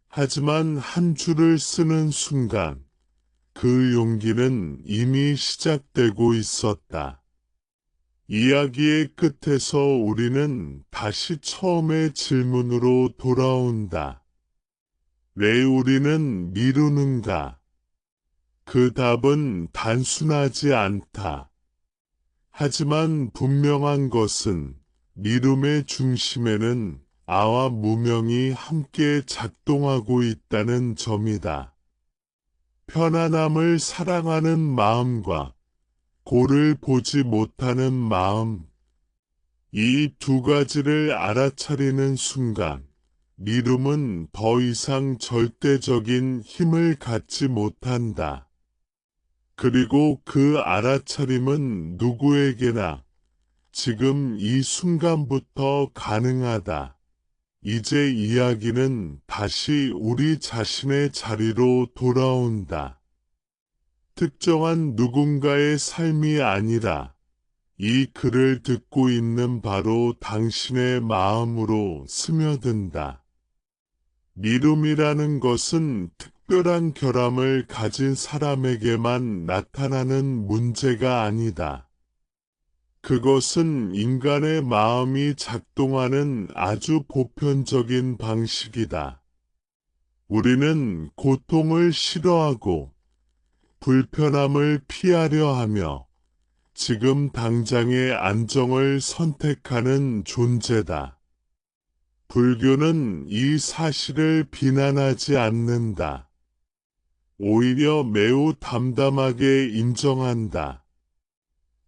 하지만 한 줄을 쓰는 순간 그 용기는 이미 시작되고 있었다. 이야기의 끝에서 우리는 다시 처음의 질문으로 돌아온다. 왜 우리는 미루는가? 그 답은 단순하지 않다. 하지만 분명한 것은 미움의 중심에는 아와 무명이 함께 작동하고 있다는 점이다. 편안함을 사랑하는 마음과 고를 보지 못하는 마음, 이 두 가지를 알아차리는 순간 미움은 더 이상 절대적인 힘을 갖지 못한다. 그리고 그 알아차림은 누구에게나 지금 이 순간부터 가능하다. 이제 이야기는 다시 우리 자신의 자리로 돌아온다. 특정한 누군가의 삶이 아니라 이 글을 듣고 있는 바로 당신의 마음으로 스며든다. 미움이라는 것은 특별한 결함을 가진 사람에게만 나타나는 문제가 아니다. 그것은 인간의 마음이 작동하는 아주 보편적인 방식이다. 우리는 고통을 싫어하고 불편함을 피하려 하며 지금 당장의 안정을 선택하는 존재다. 불교는 이 사실을 비난하지 않는다. 오히려 매우 담담하게 인정한다.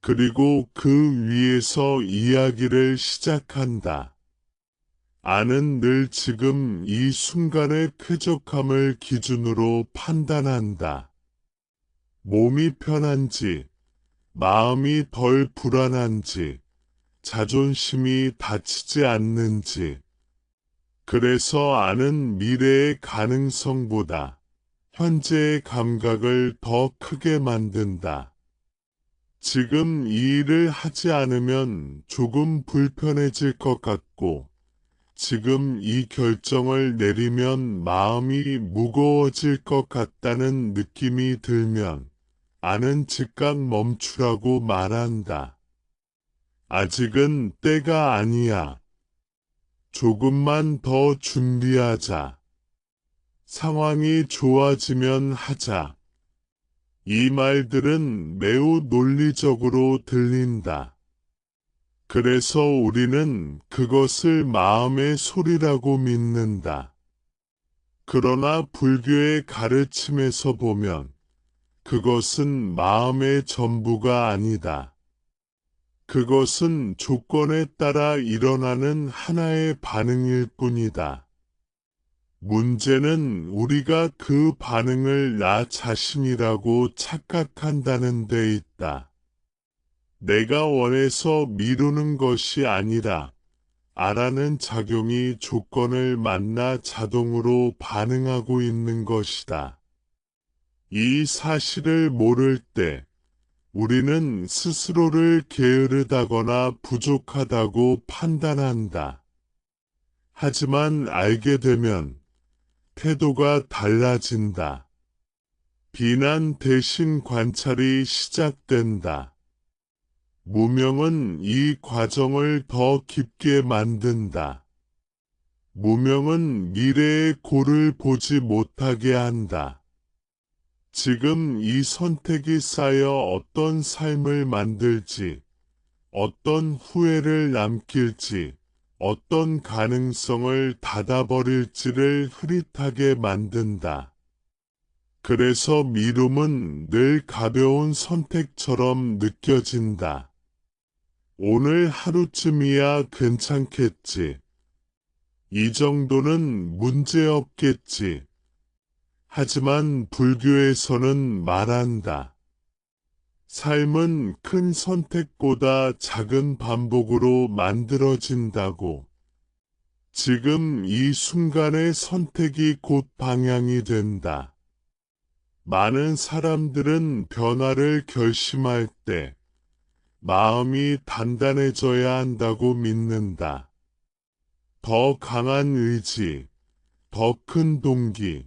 그리고 그 위에서 이야기를 시작한다. 아는 늘 지금 이 순간의 쾌적함을 기준으로 판단한다. 몸이 편한지, 마음이 덜 불안한지, 자존심이 다치지 않는지. 그래서 아는 미래의 가능성보다 현재의 감각을 더 크게 만든다. 지금 이 일을 하지 않으면 조금 불편해질 것 같고, 지금 이 결정을 내리면 마음이 무거워질 것 같다는 느낌이 들면 아는 즉각 멈추라고 말한다. 아직은 때가 아니야. 조금만 더 준비하자. 상황이 좋아지면 하자. 이 말들은 매우 논리적으로 들린다. 그래서 우리는 그것을 마음의 소리라고 믿는다. 그러나 불교의 가르침에서 보면 그것은 마음의 전부가 아니다. 그것은 조건에 따라 일어나는 하나의 반응일 뿐이다. 문제는 우리가 그 반응을 나 자신이라고 착각한다는 데 있다. 내가 원해서 미루는 것이 아니라 아라는 작용이 조건을 만나 자동으로 반응하고 있는 것이다. 이 사실을 모를 때 우리는 스스로를 게으르다거나 부족하다고 판단한다. 하지만 알게 되면 태도가 달라진다. 비난 대신 관찰이 시작된다. 무명은 이 과정을 더 깊게 만든다. 무명은 미래의 골을 보지 못하게 한다. 지금 이 선택이 쌓여 어떤 삶을 만들지, 어떤 후회를 남길지, 어떤 가능성을 닫아버릴지를 흐릿하게 만든다. 그래서 미룸은 늘 가벼운 선택처럼 느껴진다. 오늘 하루쯤이야 괜찮겠지. 이 정도는 문제없겠지. 하지만 불교에서는 말한다. 삶은 큰 선택보다 작은 반복으로 만들어진다고. 지금 이 순간의 선택이 곧 방향이 된다. 많은 사람들은 변화를 결심할 때 마음이 단단해져야 한다고 믿는다. 더 강한 의지, 더 큰 동기,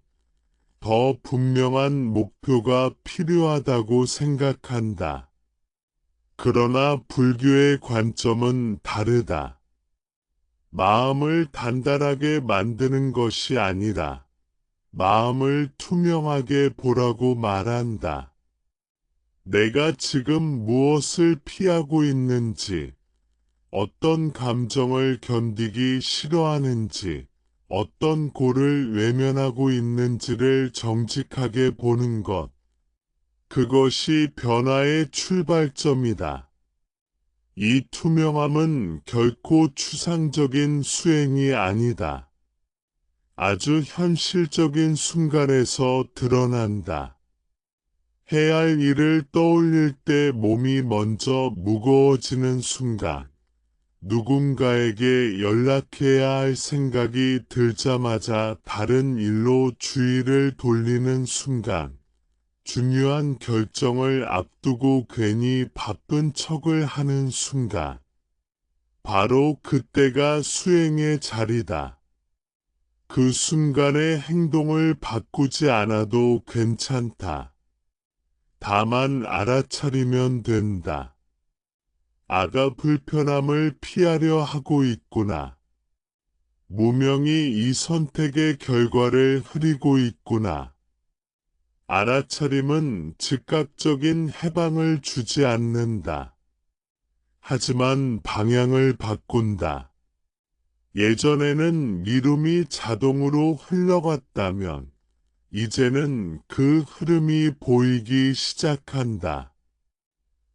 더 분명한 목표가 필요하다고 생각한다. 그러나 불교의 관점은 다르다. 마음을 단단하게 만드는 것이 아니라 마음을 투명하게 보라고 말한다. 내가 지금 무엇을 피하고 있는지, 어떤 감정을 견디기 싫어하는지, 어떤 골을 외면하고 있는지를 정직하게 보는 것. 그것이 변화의 출발점이다. 이 투명함은 결코 추상적인 수행이 아니다. 아주 현실적인 순간에서 드러난다. 해야 할 일을 떠올릴 때 몸이 먼저 무거워지는 순간, 누군가에게 연락해야 할 생각이 들자마자 다른 일로 주의를 돌리는 순간, 중요한 결정을 앞두고 괜히 바쁜 척을 하는 순간, 바로 그때가 수행의 자리다. 그 순간의 행동을 바꾸지 않아도 괜찮다. 다만 알아차리면 된다. 아가 불편함을 피하려 하고 있구나. 무명이 이 선택의 결과를 흐리고 있구나. 알아차림은 즉각적인 해방을 주지 않는다. 하지만 방향을 바꾼다. 예전에는 미움이 자동으로 흘러갔다면 이제는 그 흐름이 보이기 시작한다.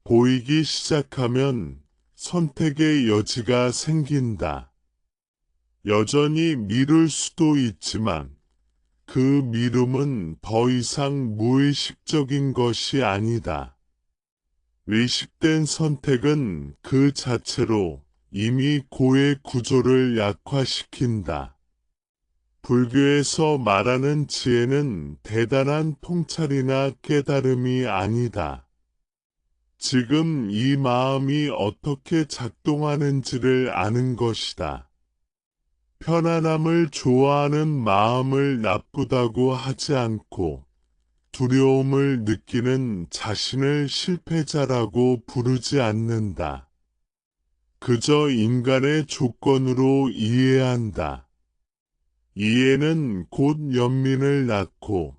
보이기 시작하면 선택의 여지가 생긴다. 여전히 미룰 수도 있지만 그 미움은 더 이상 무의식적인 것이 아니다. 의식된 선택은 그 자체로 이미 고의 구조를 약화시킨다. 불교에서 말하는 지혜는 대단한 통찰이나 깨달음이 아니다. 지금 이 마음이 어떻게 작동하는지를 아는 것이다. 편안함을 좋아하는 마음을 나쁘다고 하지 않고 두려움을 느끼는 자신을 실패자라고 부르지 않는다. 그저 인간의 조건으로 이해한다. 이해는 곧 연민을 낳고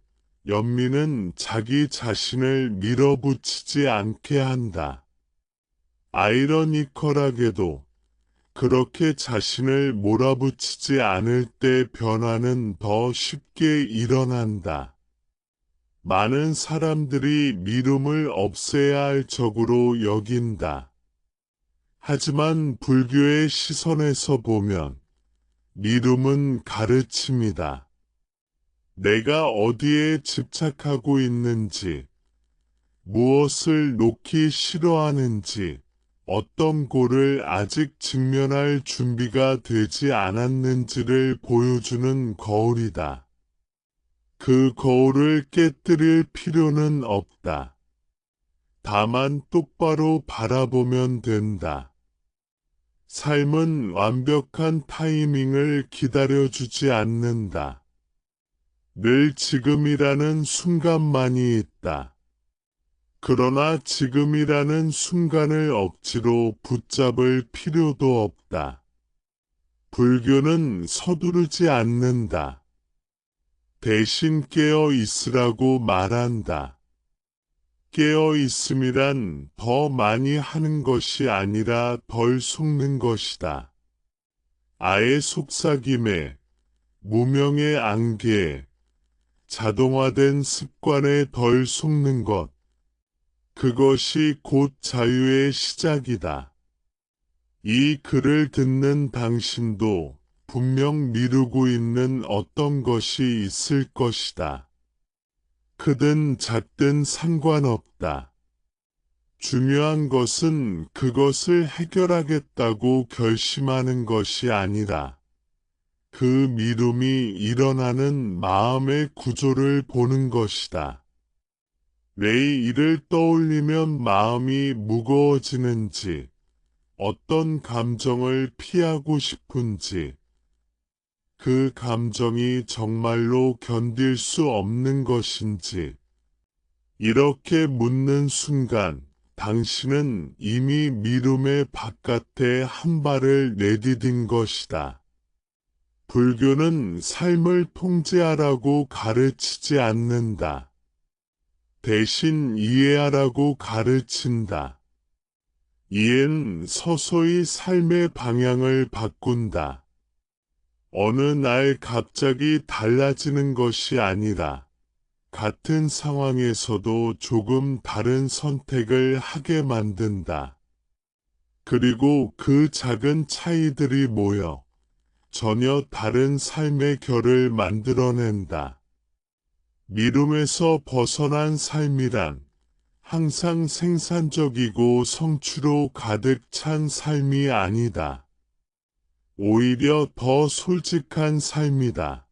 연민은 자기 자신을 밀어붙이지 않게 한다. 아이러니컬하게도 그렇게 자신을 몰아붙이지 않을 때 변화는 더 쉽게 일어난다. 많은 사람들이 미움을 없애야 할 적으로 여긴다. 하지만 불교의 시선에서 보면 미움은 가르침이다. 내가 어디에 집착하고 있는지, 무엇을 놓기 싫어하는지, 어떤 골을 아직 직면할 준비가 되지 않았는지를 보여주는 거울이다. 그 거울을 깨뜨릴 필요는 없다. 다만 똑바로 바라보면 된다. 삶은 완벽한 타이밍을 기다려주지 않는다. 늘 지금이라는 순간만이 있다. 그러나 지금이라는 순간을 억지로 붙잡을 필요도 없다. 불교는 서두르지 않는다. 대신 깨어 있으라고 말한다. 깨어 있음이란 더 많이 하는 것이 아니라 덜 속는 것이다. 아예 속삭임에, 무명의 안개에, 자동화된 습관에 덜 속는 것. 그것이 곧 자유의 시작이다. 이 글을 듣는 당신도 분명 미루고 있는 어떤 것이 있을 것이다. 크든 작든 상관없다. 중요한 것은 그것을 해결하겠다고 결심하는 것이 아니라 그 미움이 일어나는 마음의 구조를 보는 것이다. 왜 이를 떠올리면 마음이 무거워지는지, 어떤 감정을 피하고 싶은지, 그 감정이 정말로 견딜 수 없는 것인지, 이렇게 묻는 순간 당신은 이미 미움의 바깥에 한 발을 내디딘 것이다. 불교는 삶을 통제하라고 가르치지 않는다. 대신 이해하라고 가르친다. 이해는 서서히 삶의 방향을 바꾼다. 어느 날 갑자기 달라지는 것이 아니라 같은 상황에서도 조금 다른 선택을 하게 만든다. 그리고 그 작은 차이들이 모여 전혀 다른 삶의 결을 만들어낸다. 미움에서 벗어난 삶이란 항상 생산적이고 성취로 가득 찬 삶이 아니다. 오히려 더 솔직한 삶이다.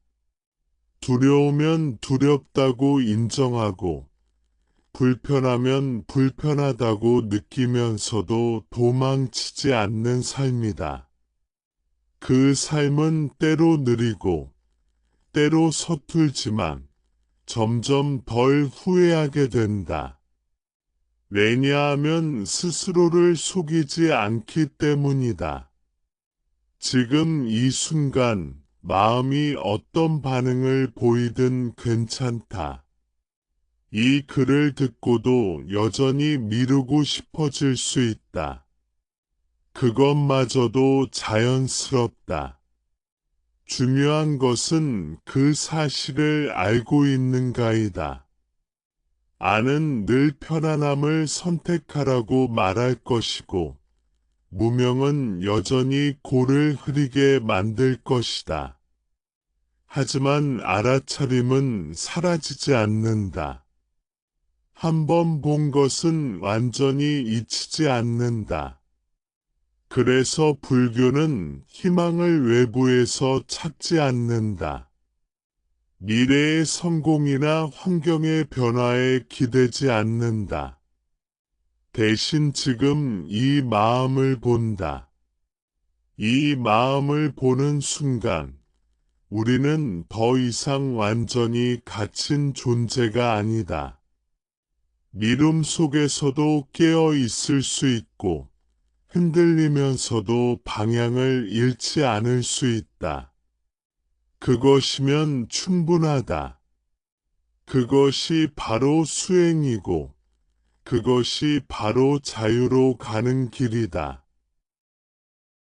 두려우면 두렵다고 인정하고 불편하면 불편하다고 느끼면서도 도망치지 않는 삶이다. 그 삶은 때로 느리고 때로 서툴지만 점점 덜 후회하게 된다. 왜냐하면 스스로를 속이지 않기 때문이다. 지금 이 순간 마음이 어떤 반응을 보이든 괜찮다. 이 글을 듣고도 여전히 미루고 싶어질 수 있다. 그것마저도 자연스럽다. 중요한 것은 그 사실을 알고 있는가이다. 아는 늘 편안함을 선택하라고 말할 것이고, 무명은 여전히 골을 흐리게 만들 것이다. 하지만 알아차림은 사라지지 않는다. 한번 본 것은 완전히 잊히지 않는다. 그래서 불교는 희망을 외부에서 찾지 않는다. 미래의 성공이나 환경의 변화에 기대지 않는다. 대신 지금 이 마음을 본다. 이 마음을 보는 순간 우리는 더 이상 완전히 갇힌 존재가 아니다. 미움 속에서도 깨어 있을 수 있고 흔들리면서도 방향을 잃지 않을 수 있다. 그것이면 충분하다. 그것이 바로 수행이고 그것이 바로 자유로 가는 길이다.